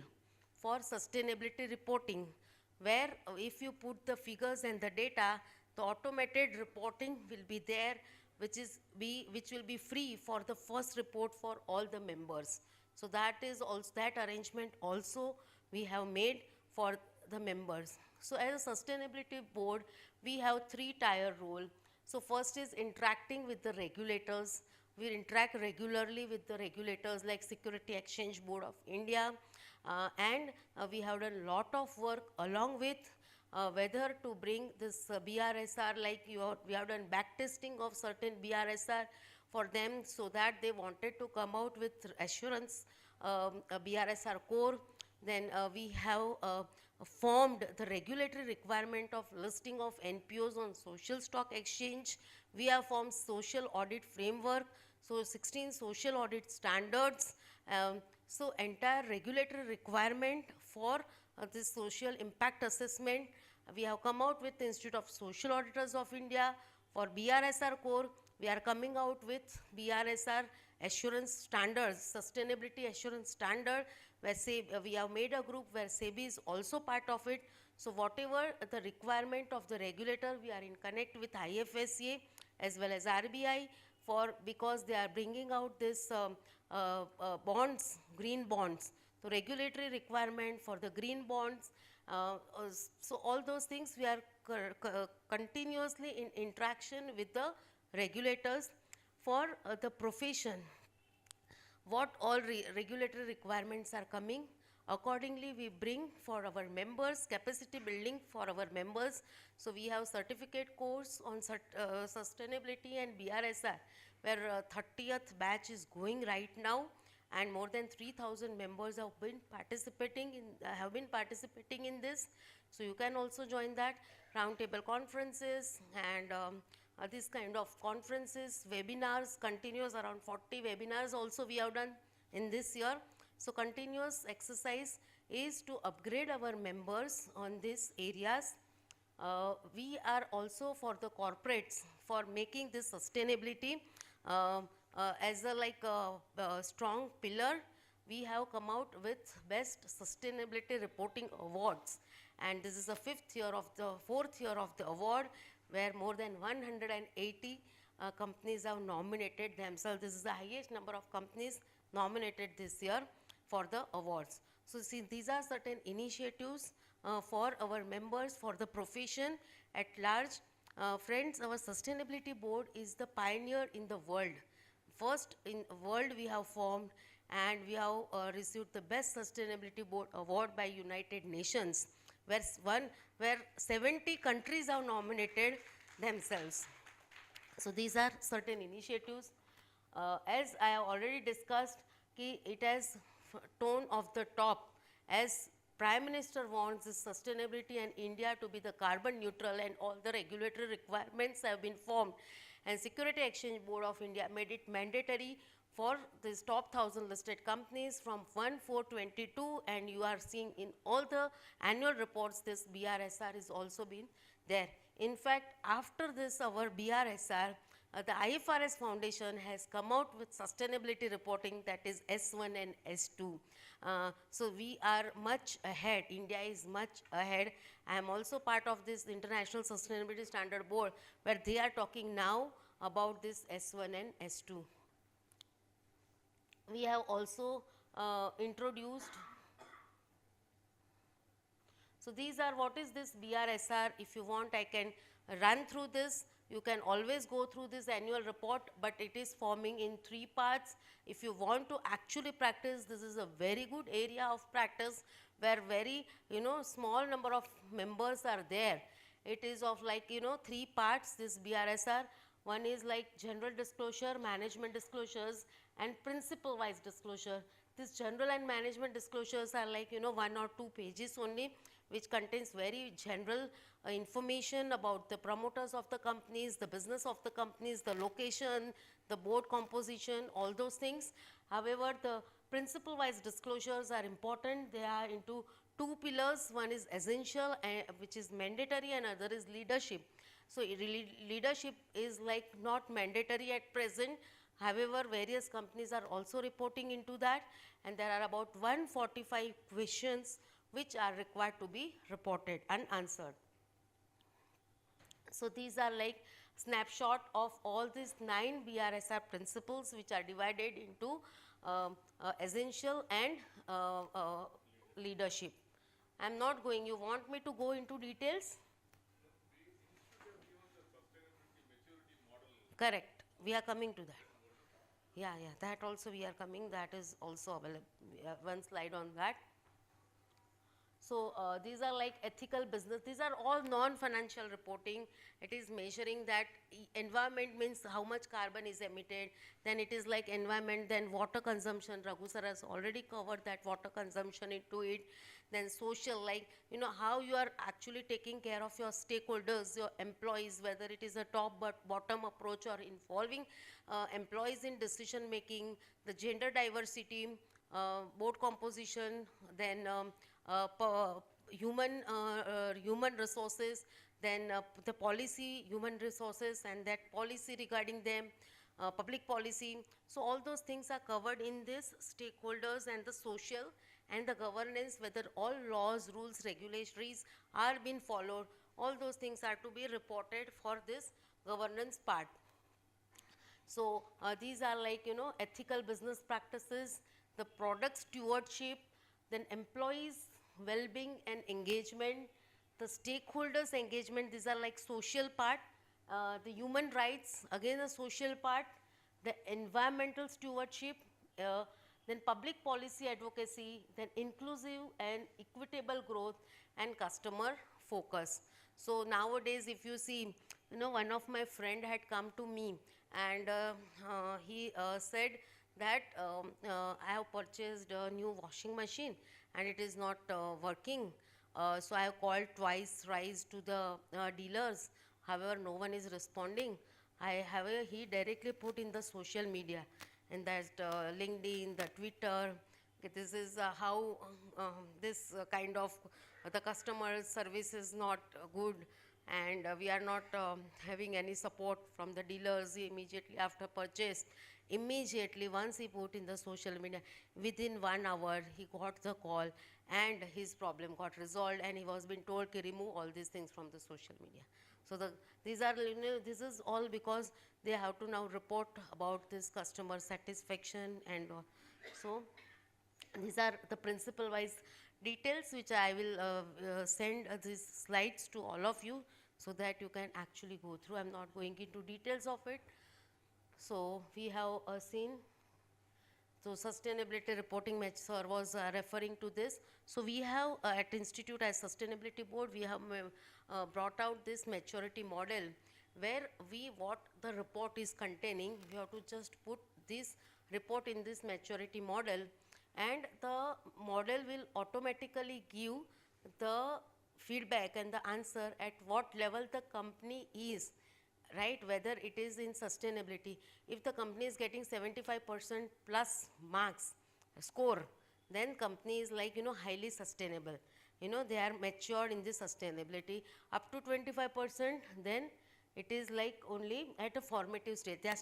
S7: for sustainability reporting, where if you put the figures and the data, the automated reporting will be there, which will be free for the first report for all the members. So that is also, that arrangement also we have made for the members. So as a sustainability board, we have 3-tier role. So first is interacting with the regulators. We interact regularly with the regulators like Security Exchange Board of India, and we have done a lot of work along with whether to bring this BRSR, like we have done back testing of certain BRSR for them, so that they wanted to come out with assurance BRSR core. Then we have formed the regulatory requirement of listing of NPOs on social stock exchange. We have formed social audit framework, so 16 social audit standards. So entire regulatory requirement for this social impact assessment. We have come out with the Institute of Social Auditors of India. For BRSR core, we are coming out with BRSR assurance standards, sustainability assurance standard, where we have made a group where SEBI is also part of it. So whatever the requirement of the regulator, we are in connect with IFSA as well as RBI, because they are bringing out this bonds, green bonds. So regulatory requirement for the green bonds. So all those things we are continuously in interaction with the regulators. For the profession, what all regulatory requirements are coming, accordingly we bring for our members, capacity building for our members. So we have certificate course on sustainability and BRSR, where 30th batch is going right now, and more than 3,000 members have been participating in this. So you can also join that. Roundtable conferences and these kind of conferences, webinars, continuous around 40 webinars also we have done in this year. So continuous exercise is to upgrade our members on these areas. We are also for the corporates for making this sustainability as a strong pillar. We have come out with best sustainability reporting awards, and this is the fourth year of the award, where more than 180 companies have nominated themselves. This is the highest number of companies nominated this year for the awards. So see, these are certain initiatives for our members, for the profession at large. Friends, our sustainability board is the pioneer in the world. First in the world we have formed, and we have received the best sustainability board award by United Nations, where 70 countries have nominated themselves. So these are certain initiatives. As I have already discussed, it has tone of the top, as Prime Minister wants this sustainability and India to be the carbon neutral, and all the regulatory requirements have been formed. And Security Exchange Board of India made it mandatory for these top 1,000 listed companies from 1/4/22, and you are seeing in all the annual reports this BRSR is also been there. In fact, after this our BRSR, the IFRS Foundation has come out with sustainability reporting, that is S1 and S2. So we are much ahead. India is much ahead. I am also part of this International Sustainability Standard Board, where they are talking now about this S1 and S2. We have also introduced. So these are, what is this BRSR? If you want, I can run through this. You can always go through this annual report, but it is forming in 3 parts. If you want to actually practice, this is a very good area of practice, where very, small number of members are there. It is of like, 3 parts, this BRSR. One is like general disclosure, management disclosures, and principle-wise disclosure. These general and management disclosures are like, 1 or 2 pages only, which contains very general information about the promoters of the companies, the business of the companies, the location, the board composition, all those things. However, the principle-wise disclosures are important. They are into 2 pillars. One is essential, which is mandatory, and other is leadership. So leadership is like not mandatory at present. However, various companies are also reporting into that, and there are about 145 questions which are required to be reported and answered. So these are like snapshot of all these 9 BRSR principles, which are divided into essential and leadership. I am not going, you want me to go into details? Correct, we are coming to that. Yeah, that also we are coming, that is also available. We have one slide on that. So these are like ethical business. These are all non-financial reporting. It is measuring that environment means how much carbon is emitted. Then it is like environment, then water consumption. Raghu sir has already covered that water consumption into it. Then social, like, how you are actually taking care of your stakeholders, your employees, whether it is a top but bottom approach or involving employees in decision making, the gender diversity, board composition, then human resources, then the policy, human resources, and that policy regarding them, public policy. So all those things are covered in this stakeholders and the social and the governance, whether all laws, rules, regulations are being followed. All those things are to be reported for this governance part. So these are like, ethical business practices, the product stewardship, then employees well-being and engagement, the stakeholders engagement, these are like social part, the human rights, again a social part, the environmental stewardship, then public policy advocacy, then inclusive and equitable growth, and customer focus. So nowadays, if you see, one of my friend had come to me, and he said that I have purchased a new washing machine and it is not working. So I have called twice, thrice to the dealers. However, no one is responding. He directly put in the social media, in that LinkedIn, the Twitter. This is how this kind of the customer service is not good, and we are not having any support from the dealers immediately after purchase. Immediately, once he put in the social media, within 1 hour, he got the call and his problem got resolved, and he was being told to remove all these things from the social media. So these are, this is all because they have to now report about this customer satisfaction, and so these are the principle-wise details which I will send these slides to all of you so that you can actually go through. I'm not going into details of it. So we have seen, so sustainability reporting, sir was referring to this. So we have at Institute as Sustainability Board, we have brought out this maturity model, where what the report is containing, we have to just put this report in this maturity model, and the model will automatically give the feedback and the answer at what level the company is, right, whether it is in sustainability. If the company is getting 75% plus marks, score, then company is like, highly sustainable. They are matured in this sustainability. Up to 25%, then It is like only at a formative stage. They are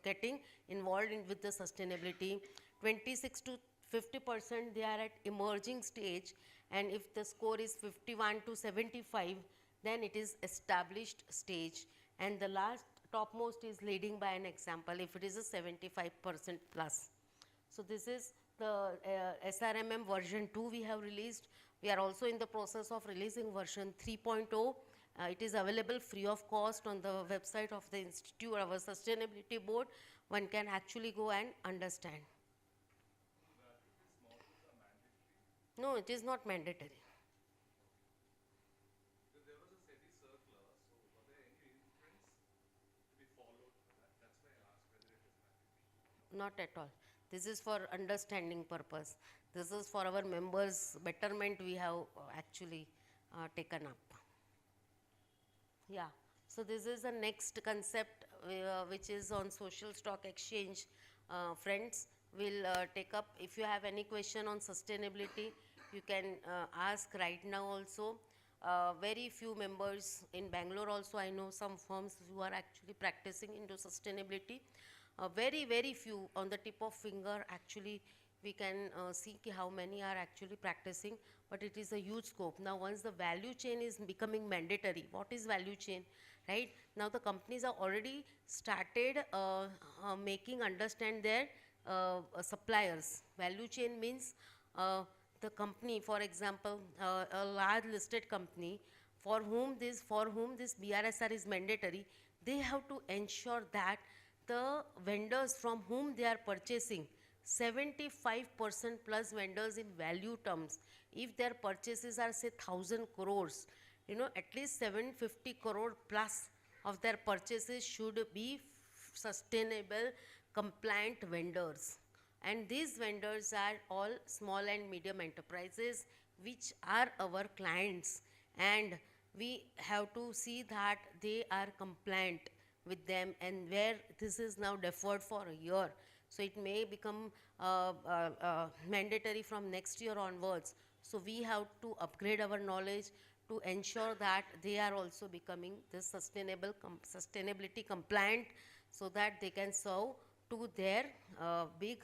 S7: getting involved with the sustainability. 26 to 50% they are at emerging stage, and if the score is 51 to 75, then it is established stage, and the last topmost is leading by an example if it is a 75% plus. So this is the SRMM version 2 we have released. We are also in the process of releasing version 3.0. It is available free of cost on the website of the institute, our sustainability board. One can actually go and understand. No, it is not mandatory. Not at all. This is for understanding purpose. This is for our members' betterment we have actually taken up. Yeah, so this is the next concept which is on social stock exchange. Friends will take up. If you have any question on sustainability, you can ask right now also. Very few members in Bangalore also, I know some firms who are actually practicing into sustainability. Very few, on the tip of finger actually we can see how many are actually practicing, but it is a huge scope. Now once the value chain is becoming mandatory, what is value chain, right? Now the companies are already started making understand their suppliers. Value chain means the company, for example, a large listed company for whom this BRSR is mandatory, they have to ensure that the vendors from whom they are purchasing, 75% plus vendors in value terms, if their purchases are say 1,000 crores, at least 750 crore plus of their purchases should be sustainable compliant vendors. And these vendors are all small and medium enterprises which are our clients, and we have to see that they are compliant with them, and where this is now deferred for a year. So it may become mandatory from next year onwards. So we have to upgrade our knowledge to ensure that they are also becoming this sustainability compliant, so that they can serve to their big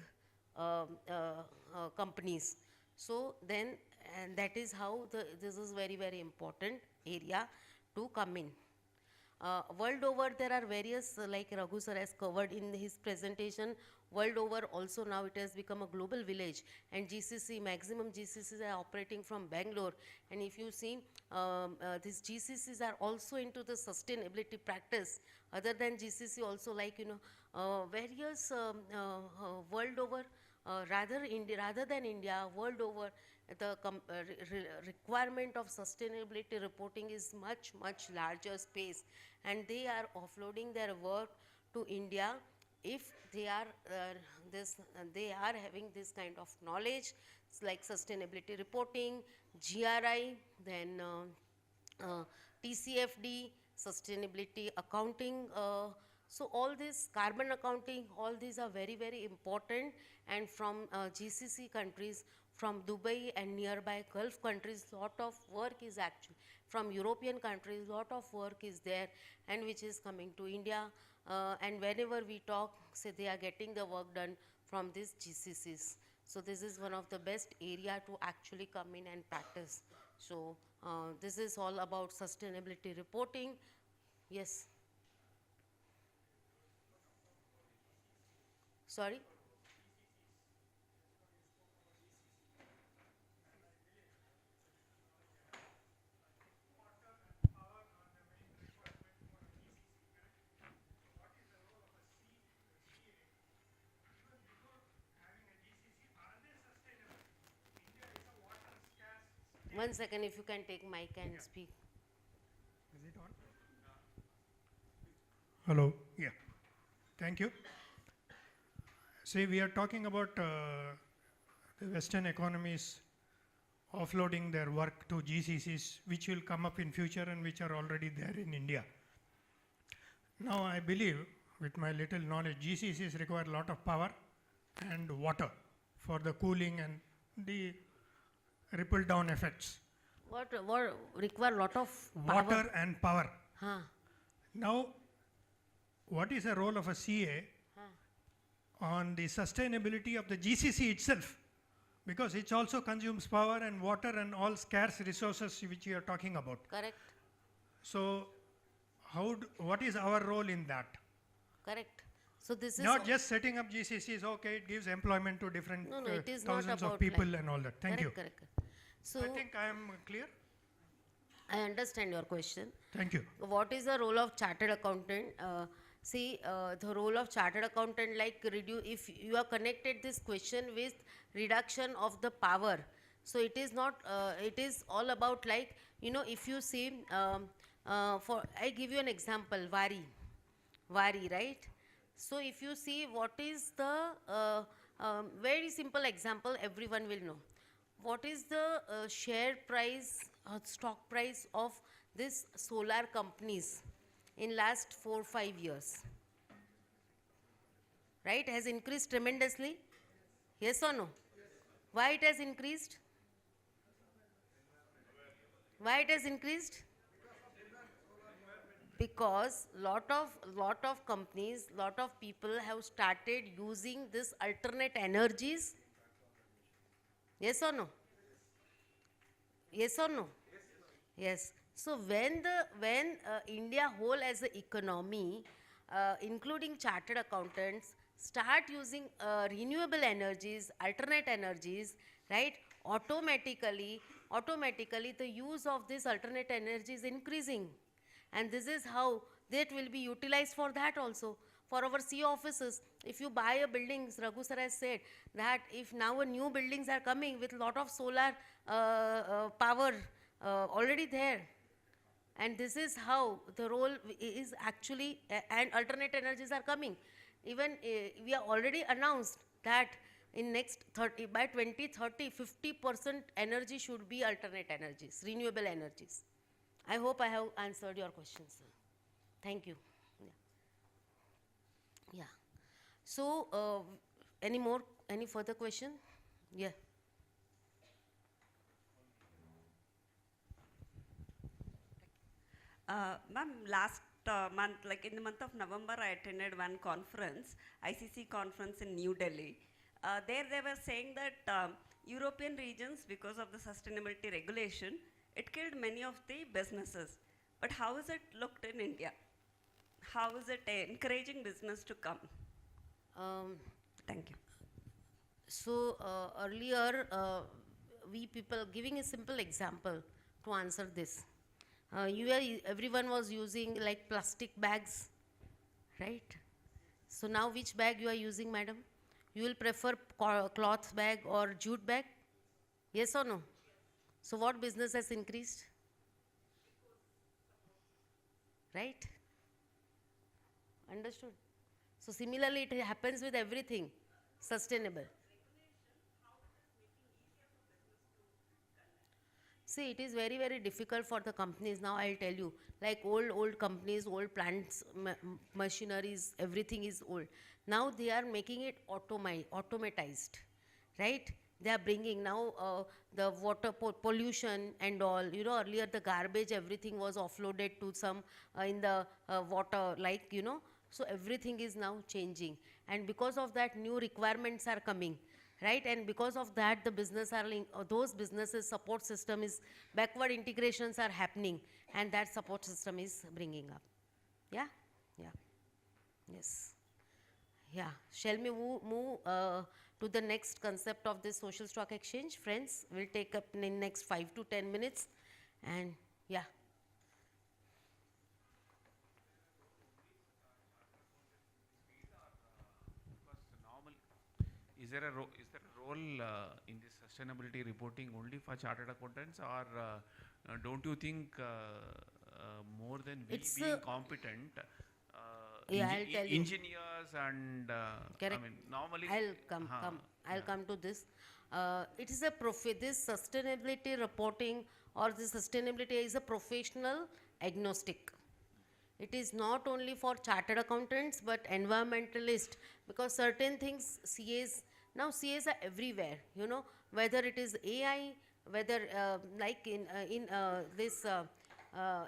S7: companies. So then, and that is how this is very important area to come in. World over there are various, like Raghu sir has covered in his presentation, world over also now it has become a global village, and GCC, maximum GCCs are operating from Bangalore. And if you see, these GCCs are also into the sustainability practice. Other than GCC also, like, various world over, rather than India, world over, the requirement of sustainability reporting is much larger space, and they are offloading their work to India if they are having this kind of knowledge. It's like sustainability reporting, GRI, then TCFD, sustainability accounting. So all this carbon accounting, all these are very important, and from GCC countries, from Dubai and nearby Gulf countries, lot of work is actually, from European countries, lot of work is there, and which is coming to India. And whenever we talk, say they are getting the work done from these GCCs. So this is one of the best area to actually come in and practice. So this is all about sustainability reporting. Yes. Sorry? One second, if you can take mic and speak.
S8: Is it on? Hello, yeah, thank you. See, we are talking about the Western economies offloading their work to GCCs, which will come up in future and which are already there in India. Now, I believe, with my little knowledge, GCCs require a lot of power and water for the cooling and the ripple down effects.
S7: What require lot of
S8: Water and power.
S7: Huh.
S8: Now, what is the role of a CA on the sustainability of the GCC itself? Because it also consumes power and water and all scarce resources which you are talking about.
S7: Correct,
S8: So, what is our role in that?
S7: correct. So this is.
S8: Not just setting up GCCs, okay, it gives employment to different
S7: No, it is not
S8: thousands of
S7: about
S8: people
S7: like-
S8: and all that. Thank you.
S7: Correct, correct. So
S8: I think I am clear.
S7: I understand your question.
S8: Thank you.
S7: What is the role of chartered accountant? The role of chartered accountant, like if you are connected this question with reduction of the power. So it is not, it is all about like, if you see, I give you an example, Vari, right? So if you see what is the, very simple example, everyone will know. What is the share price, stock price of this solar companies in last 4-5 years? Right, has increased tremendously? Yes or no? Why it has increased? Why it has increased? Because lot of companies, lot of people have started using this alternate energies. Yes or no? Yes or no? Yes. So when India whole as an economy, including chartered accountants, start using renewable energies, alternate energies, right? Automatically the use of this alternate energy is increasing. And this is how that will be utilized for that also. For our C offices, if you buy a building, Raghu sir has said that if now a new buildings are coming with lot of solar power already there, and this is how the role is actually, and alternate energies are coming. Even we are already announced that in next by 2030, 50% energy should be alternate energies, renewable energies. I hope I have answered your question, sir. Thank you. Yeah. So, any further question? Yeah.
S9: Ma'am, last month, like in the month of November, I attended one conference, ICC conference in New Delhi. There they were saying that European regions, because of the sustainability regulation, it killed many of the businesses. But how is it looked in India? How is it encouraging business to come? Thank you.
S7: So, earlier, we people, giving a simple example to answer this. Everyone was using like plastic bags, right? So now which bag you are using, madam? You will prefer cloth bag or jute bag? Yes or no? So what business has increased? Right? Understood? So similarly, it happens with everything sustainable. See, it is very, very difficult for the companies. Now I'll tell you, like old companies, old plants, machineries, everything is old. Now they are making it automatized, right? They are bringing now the water pollution and all. Earlier the garbage, everything was offloaded to some in the water, like, So everything is now changing. And because of that, new requirements are coming. Right, and because of that, the those businesses support system is, backward integrations are happening, and that support system is bringing up. Yeah, yeah, yes, yeah. Shall we move to the next concept of this social stock exchange, friends? We'll take up in next 5 to 10 minutes, and yeah.
S10: Is there a role in this sustainability reporting only for chartered accountants, or don't you think more than we
S7: It's
S10: being competent,
S7: Yeah, I'll tell you.
S10: engineers and
S7: Correct.
S10: I mean normally
S7: I'll come to this. It is this sustainability reporting or the sustainability is a professional agnostic. It is not only for chartered accountants but environmentalists, because certain things CAs are everywhere, whether it is AI, whether like in this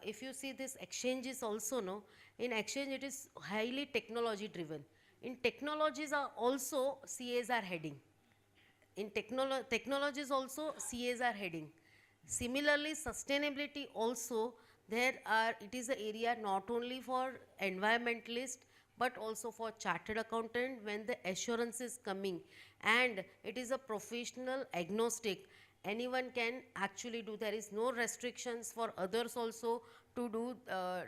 S7: if you see this exchanges also, no, in exchange it is highly technology driven. In technologies are also CAs are heading. In technologies also CAs are heading. Similarly, sustainability also, it is an area not only for environmentalist but also for chartered accountant when the assurance is coming, and it is a professional agnostic. Anyone can actually do, there is no restrictions for others also to do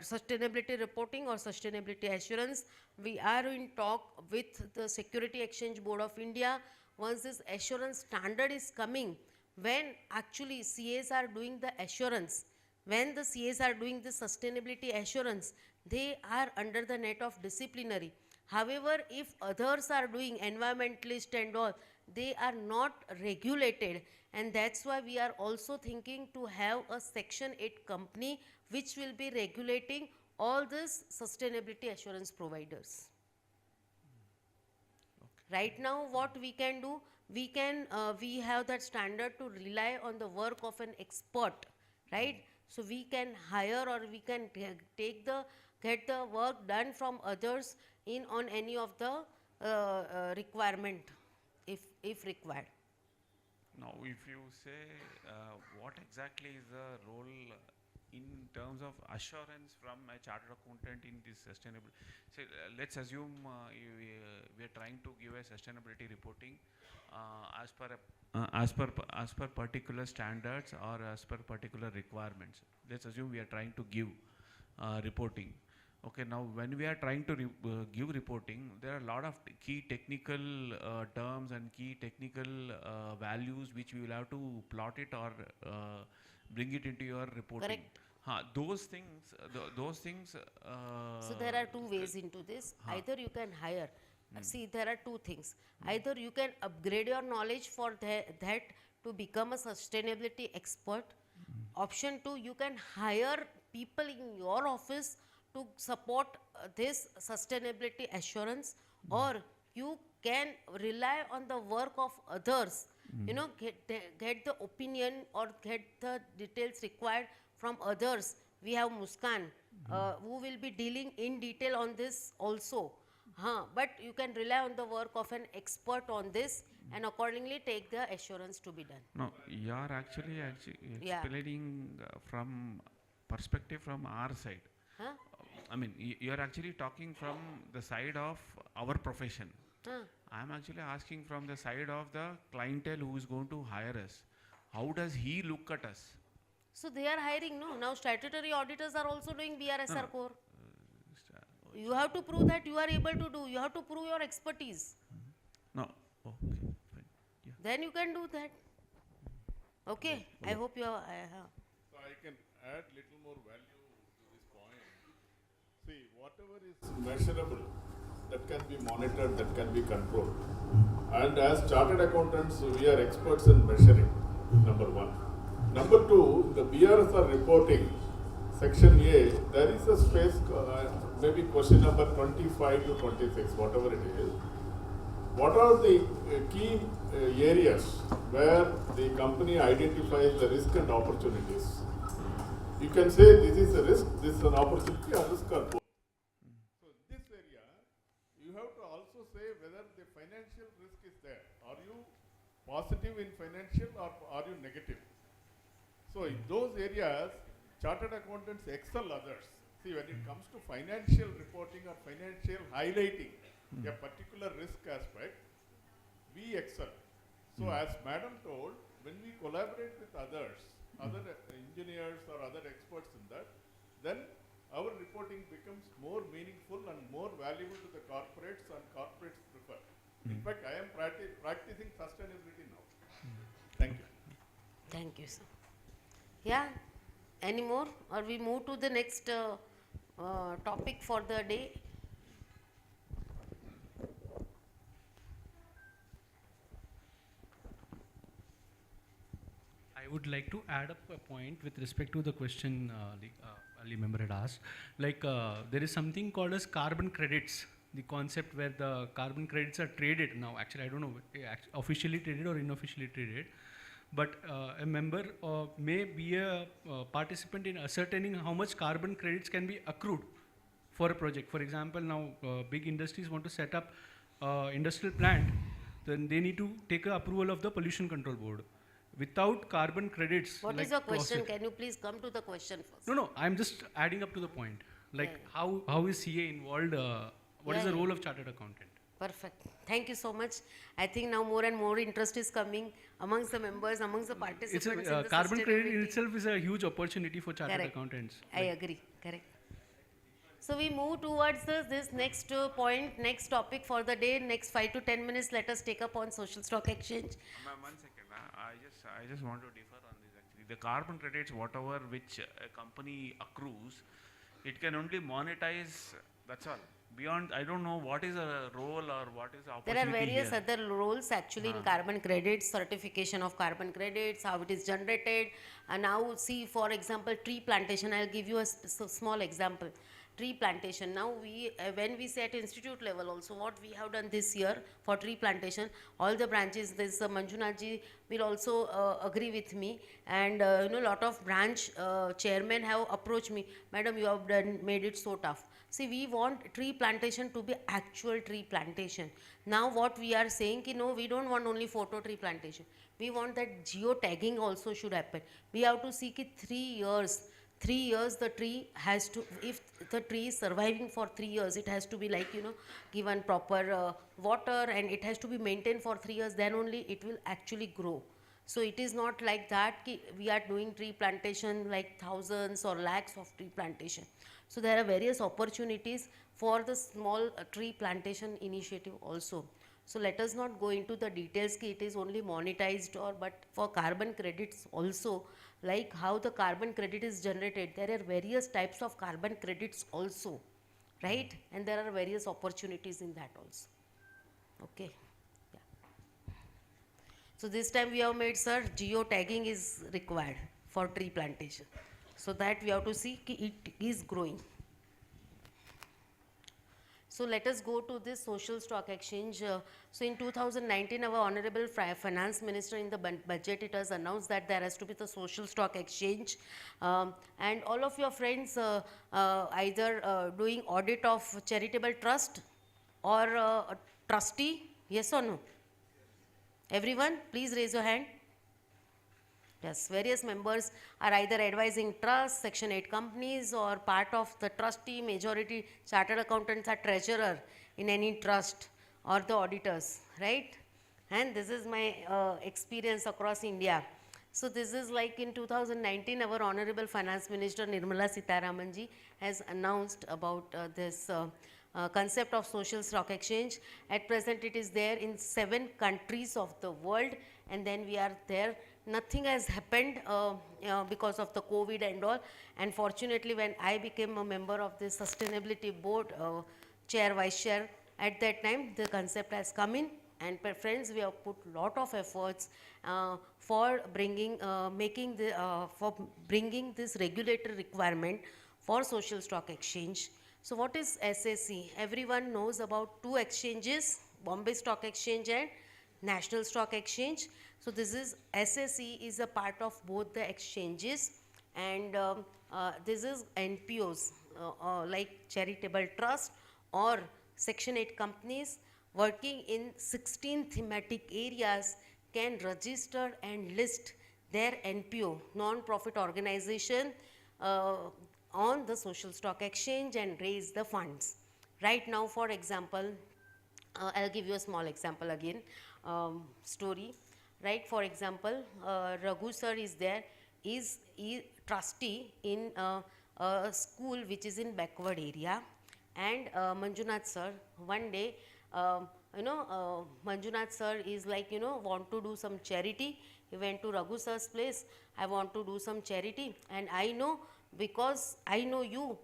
S7: sustainability reporting or sustainability assurance. We are in talk with the Security Exchange Board of India. Once this assurance standard is coming, when actually CAs are doing the assurance, when the CAs are doing the sustainability assurance, they are under the net of disciplinary. However, if others are doing environmentalist and all, they are not regulated, and that's why we are also thinking to have a Section 8 company which will be regulating all these sustainability assurance providers. Right now, what we can do, we have that standard to rely on the work of an expert, right? So we can hire or we can get the work done from others in on any of the requirement, if required.
S10: Now, if you say what exactly is the role in terms of assurance from a chartered accountant in this sustainable, say, let's assume we are trying to give a sustainability reporting as per particular standards or as per particular requirements. Let's assume we are trying to give reporting. Okay, now when we are trying to give reporting, there are a lot of key technical terms and key technical values which we will have to plot it or bring it into your reporting.
S7: Correct.
S10: Those things, those things.
S7: So there are two ways into this. Either you can hire. See, there are two things. Either you can upgrade your knowledge for that to become a sustainability expert. Option two, you can hire people in your office to support this sustainability assurance, or you can rely on the work of others, you know, get the opinion or get the details required from others. We have Muskan who will be dealing in detail on this also. But you can rely on the work of an expert on this and accordingly take the assurance to be done.
S10: No, you are actually
S7: Yeah.
S10: explaining from perspective from our side.
S7: Huh?
S10: I mean, you are actually talking from the side of our profession.
S7: Huh?
S10: I am actually asking from the side of the clientele who is going to hire us. How does he look at us?
S7: So they are hiring, no? Now statutory auditors are also doing BRSR core. You have to prove that you are able to do. You have to prove your expertise.
S10: No. Okay. Fine. Yeah.
S7: Then you can do that. Okay. I hope you are.
S3: So I can add little more value to this point. See, whatever is measurable, that can be monitored, that can be controlled. And as chartered accountants, we are experts in measuring, number one. Number two, the BRSR reporting, Section A, there is a space, maybe question number 25 to 26, whatever it is. What are the key areas where the company identifies the risk and opportunities? You can say this is a risk, this is an opportunity, or risk or both. So this area, you have to also say whether the financial risk is there. Are you positive in financial or are you negative? So in those areas, chartered accountants excel others. See, when it comes to financial reporting or financial highlighting a particular risk aspect, we excel. So as Madam told, when we collaborate with others, other engineers or other experts in that, then our reporting becomes more meaningful and more valuable to the corporates, and corporates prefer. In fact, I am practicing sustainability now. Thank you.
S7: Thank you, sir. Yeah. Any more? Or we move to the next topic for the day?
S11: I would like to add up a point with respect to the question early member had asked. Like there is something called as carbon credits, the concept where the carbon credits are traded now. Actually, I don't know officially traded or unofficially traded, but a member may be a participant in ascertaining how much carbon credits can be accrued for a project. For example, now big industries want to set up industrial plant, then they need to take a approval of the pollution control board. Without carbon credits,
S7: What
S11: like
S7: is your question?
S11: fossil-
S7: Can you please come to the question first?
S11: No, I'm just adding up to the point. Like how is CA involved? What is
S7: Yeah,
S11: the
S7: yeah.
S11: role of chartered accountant?
S7: Perfect. Thank you so much. I think now more and more interest is coming amongst the members, amongst the participants. in the
S11: Carbon credit in
S7: sustainability.
S11: itself is a huge opportunity for chartered
S7: Correct.
S11: accountants.
S7: I agree. Correct. So we move towards this next point, next topic for the day. Next 5 to 10 minutes, let us take up on social stock exchange.
S10: Ma'am, 1 second. I just want to differ on this actually. The carbon credits, whatever which a company accrues, it can only monetize. That's all. Beyond, I don't know what is a role or what is the opportunity
S7: There are various
S10: here.
S7: other roles actually in carbon credits, certification of carbon credits, how it is generated. And now see, for example, tree plantation. I'll give you a small example. Tree plantation. Now we, when we say at institute level also, what we have done this year for tree plantation, all the branches, this Manjunath ji will also agree with me, and lot of branch chairmen have approached me, madam, you have done, made it so tough. See, we want tree plantation to be actual tree plantation. Now what we are saying, no, we don't want only photo tree plantation. We want that geo-tagging also should happen. We have to see 3 years. 3 years the tree has to, if the tree is surviving for 3 years, it has to be like, given proper water, and it has to be maintained for 3 years, then only it will actually grow. So it is not like that we are doing tree plantation like thousands or lakhs of tree plantation. So there are various opportunities for the small tree plantation initiative also. So let us not go into the details it is only monetized but for carbon credits also, like how the carbon credit is generated. There are various types of carbon credits also, right? And there are various opportunities in that also. Okay. Yeah. So this time we have made, sir, geo-tagging is required for tree plantation. So that we have to see it is growing. So let us go to this social stock exchange. So in 2019, our Honorable Finance Minister in the budget, it has announced that there has to be the social stock exchange. And all of your friends either doing audit of charitable trust or a trustee, yes or no? Everyone, please raise your hand. Yes, various members are either advising trust, Section 8 companies, or part of the trustee. Majority chartered accountants are treasurer in any trust or the auditors, right? And this is my experience across India. So this is like in 2019, our Honorable Finance Minister Nirmala Sitharaman ji has announced about this concept of social stock exchange. At present, it is there in 7 countries of the world, and then we are there. Nothing has happened because of the COVID and all. And fortunately, when I became a member of the sustainability board, chair, vice chair, at that time, the concept has come in. And friends, we have put lot of efforts for bringing, bringing this regulatory requirement for social stock exchange. So what is SSE? Everyone knows about 2 exchanges, Bombay Stock Exchange and National Stock Exchange. So this is SSE is a part of both the exchanges, and this is NPOs like charitable trust or Section 8 companies working in 16 thematic areas can register and list their NPO, non-profit organization, on the social stock exchange and raise the funds. Right now, for example, I'll give you a small example again, story. Right, for example, Raghu sir is there, is trustee in a school which is in backward area, and Manjunath sir, one day, Manjunath sir is like, want to do some charity. He went to Raghu sir's place, I want to do some charity, and I know, because I know you,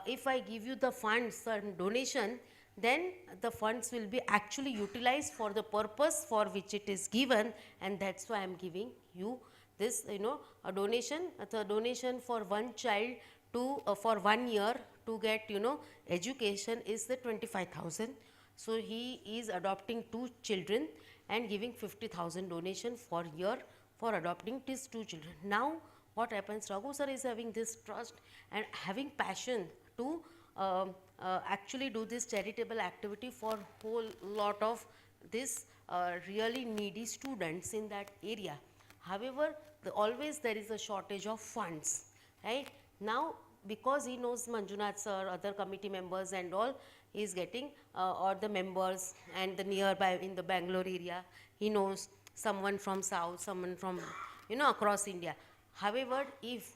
S7: if I give you the funds and donation, then the funds will be actually utilized for the purpose for which it is given, and that's why I am giving you this, a donation. The donation for one child to for 1 year to get, education is the 25,000. So he is adopting 2 children and giving 50,000 donation for year for adopting these two children. Now, what happens? Raghu sir is having this trust and having passion to actually do this charitable activity for whole lot of this really needy students in that area. However, always there is a shortage of funds, right? Now, because he knows Manjunath sir, other committee members and all, he is getting, or the members and the nearby in the Bangalore area, he knows someone from South, someone from, across India. However, if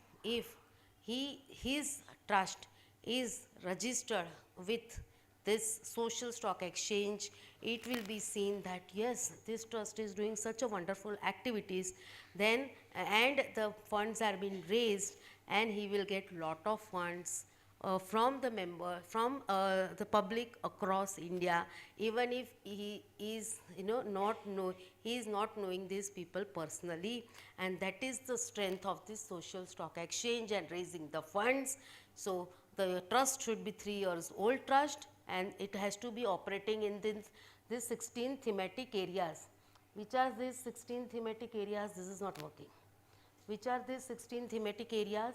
S7: his trust is registered with this social stock exchange, it will be seen that yes, this trust is doing such a wonderful activities, then and the funds are being raised, and he will get lot of funds from the the public across India, even if he is he is not knowing these people personally, and that is the strength of this social stock exchange and raising the funds. So the trust should be 3 years old trust, and it has to be operating in this 16 thematic areas. Which are these 16 thematic areas? This is not working. Which are these 16 thematic areas?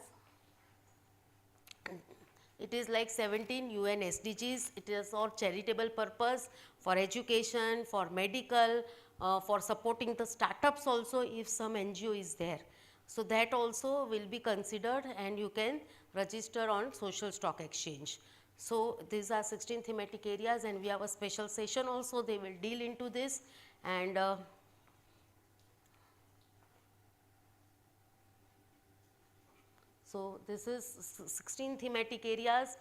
S7: It is like 17 UN SDGs. It is for charitable purpose, for education, for medical, for supporting the startups also if some NGO is there. So that also will be considered, and you can register on social stock exchange. So these are 16 thematic areas, and we have a special session also. They will deal into this, and so this is 16 thematic areas.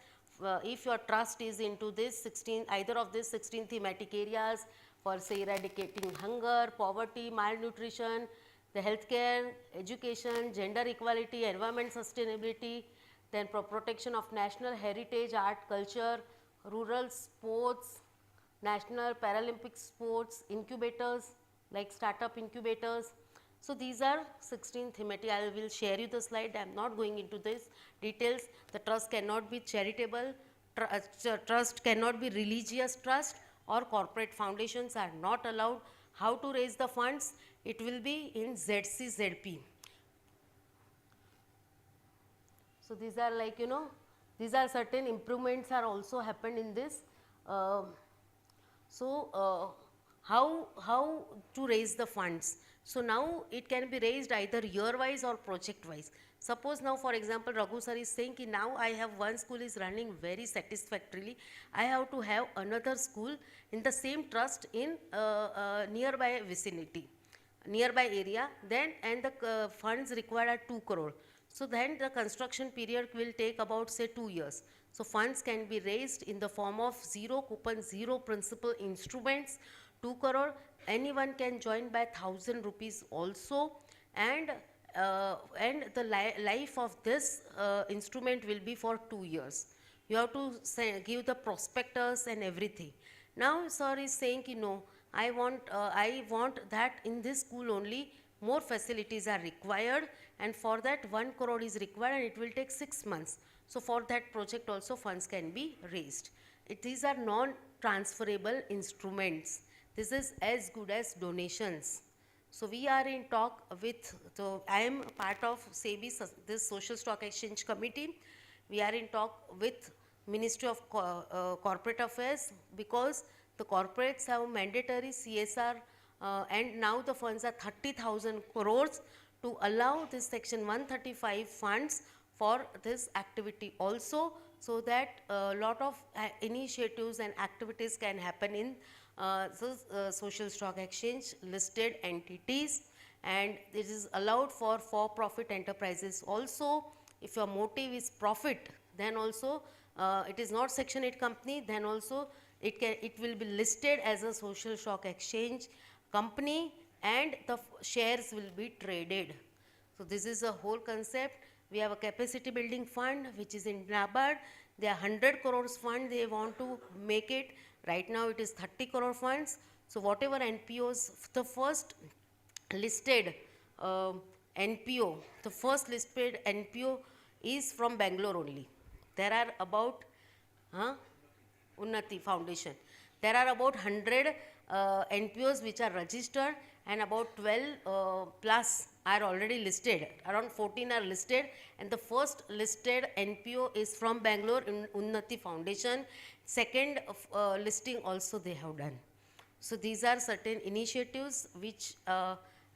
S7: If your trust is into this 16, either of these 16 thematic areas, for say eradicating hunger, poverty, malnutrition, the healthcare, education, gender equality, environment sustainability, then protection of national heritage, art, culture, rural sports, national Paralympic sports, incubators, like startup incubators. So these are 16 thematic. I will share you the slide. I am not going into this details. The trust cannot be charitable, trust cannot be religious trust, or corporate foundations are not allowed. How to raise the funds? It will be in ZCZP. So these are like, these are certain improvements are also happened in this. How to raise the funds? So now it can be raised either year wise or project wise. Suppose now, for example, Raghu sir is saying ki now I have one school is running very satisfactorily. I have to have another school in the same trust in nearby vicinity, nearby area, then and the funds required are 2 crore. So then the construction period will take about say 2 years. So funds can be raised in the form of zero coupon, zero principal instruments, 2 crore. Anyone can join by 1,000 rupees also, and the life of this instrument will be for 2 years. You have to give the prospectus and everything. Now sir is saying, no, I want that in this school only more facilities are required, and for that 1 crore is required, and it will take 6 months. So for that project also funds can be raised. These are non-transferable instruments. This is as good as donations. So we are in talk with, so I am part of SEBI, this Social Stock Exchange Committee. We are in talk with Ministry of Corporate Affairs, because the corporates have mandatory CSR, and now the funds are 30,000 crores to allow this section 135 funds for this activity also, so that a lot of initiatives and activities can happen in social stock exchange listed entities, and this is allowed for profit enterprises also. If your motive is profit, then also it is not section 8 company, then also it will be listed as a social stock exchange company, and the shares will be traded. So this is a whole concept. We have a capacity building fund which is in NABARD. They are 100 crores fund, they want to make it. Right now it is 30 crore funds. So whatever NPOs, the first listed NPO, the first listed NPO is from Bangalore only. There are about Unnati Foundation. There are about 100 NPOs which are registered, and about 12 plus are already listed. Around 14 are listed, and the first listed NPO is from Bangalore, Unnati Foundation. Second listing also they have done. So these are certain initiatives which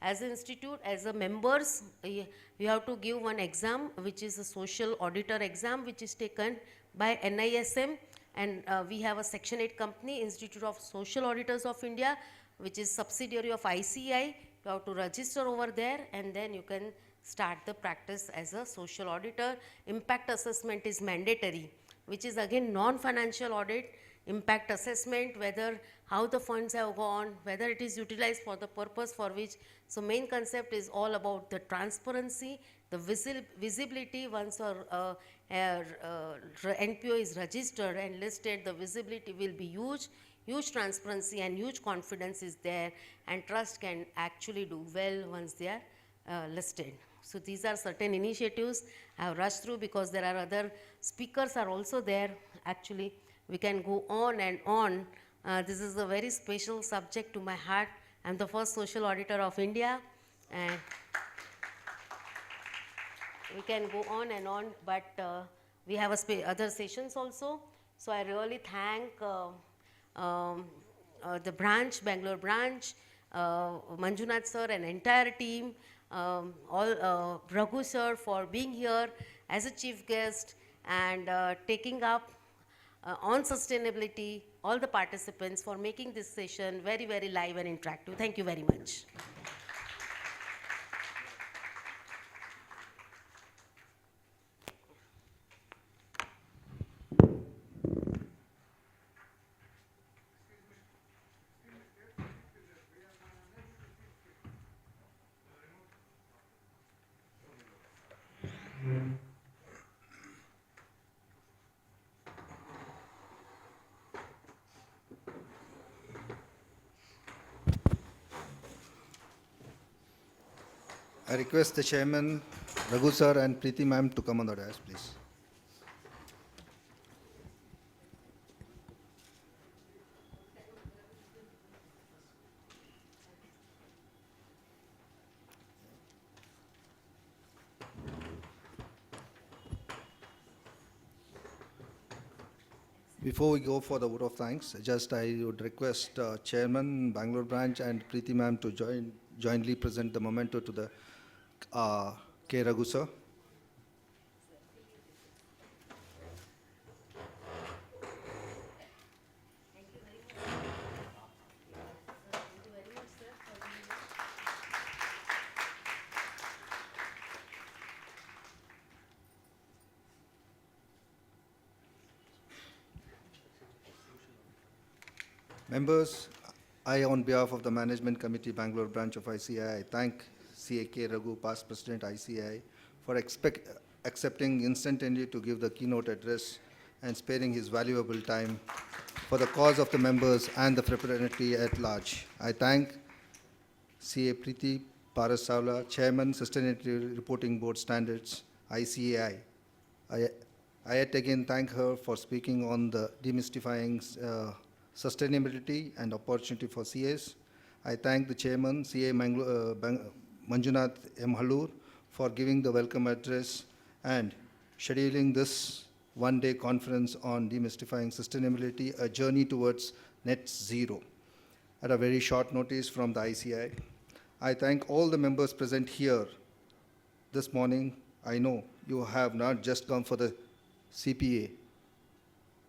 S7: as an institute, as a members, we have to give one exam, which is a social auditor exam, which is taken by NISM, and we have a Section 8 company, Institute of Social Auditors of India, which is subsidiary of ICI. You have to register over there, and then you can start the practice as a social auditor. Impact assessment is mandatory, which is again non-financial audit. Impact assessment, whether how the funds have gone, whether it is utilized for the purpose for which. So main concept is all about the transparency, the visibility. Once our NPO is registered and listed, the visibility will be huge. Huge transparency and huge confidence is there, and trust can actually do well once they are listed. So these are certain initiatives I have rushed through because there are other speakers are also there. Actually, we can go on and on. This is a very special subject to my heart. I'm the first social auditor of India, and we can go on and on, but we have other sessions also. So I really thank the branch, Bangalore branch, Manjunath sir and entire team, all Raghu sir for being here as a chief guest and taking up on sustainability, all the participants for making this session very, very live and interactive. Thank you very much.
S1: I request the chairman, Raghu sir and Priti ma'am to come on the dais, please. Before we go for the vote of thanks, I would request Chairman, Bangalore branch and Priti ma'am to jointly present the memento to the K. Raghu sir. Members, I, on behalf of the Management Committee, Bangalore branch of ICI, I thank CAK Raghu, past President ICI, for accepting instantly to give the keynote address and sparing his valuable time for the cause of the members and the fraternity at large. I thank CA Priti Savla, Chairman, Sustainability Reporting Board Standards, ICAI. I yet again thank her for speaking on the demystifying sustainability and opportunity for CAs. I thank the chairman, CA Manjunath M. Halur, for giving the welcome address and scheduling this one-day conference on demystifying sustainability, a journey towards net zero, at a very short notice from the ICI. I thank all the members present here this morning. I know you have not just come for the CPA,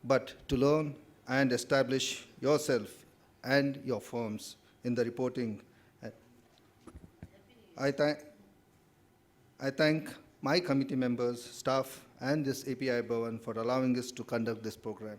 S1: but to learn and establish yourself and your firms in the reporting. I thank my committee members, staff, and this API Bhavan for allowing us to conduct this program.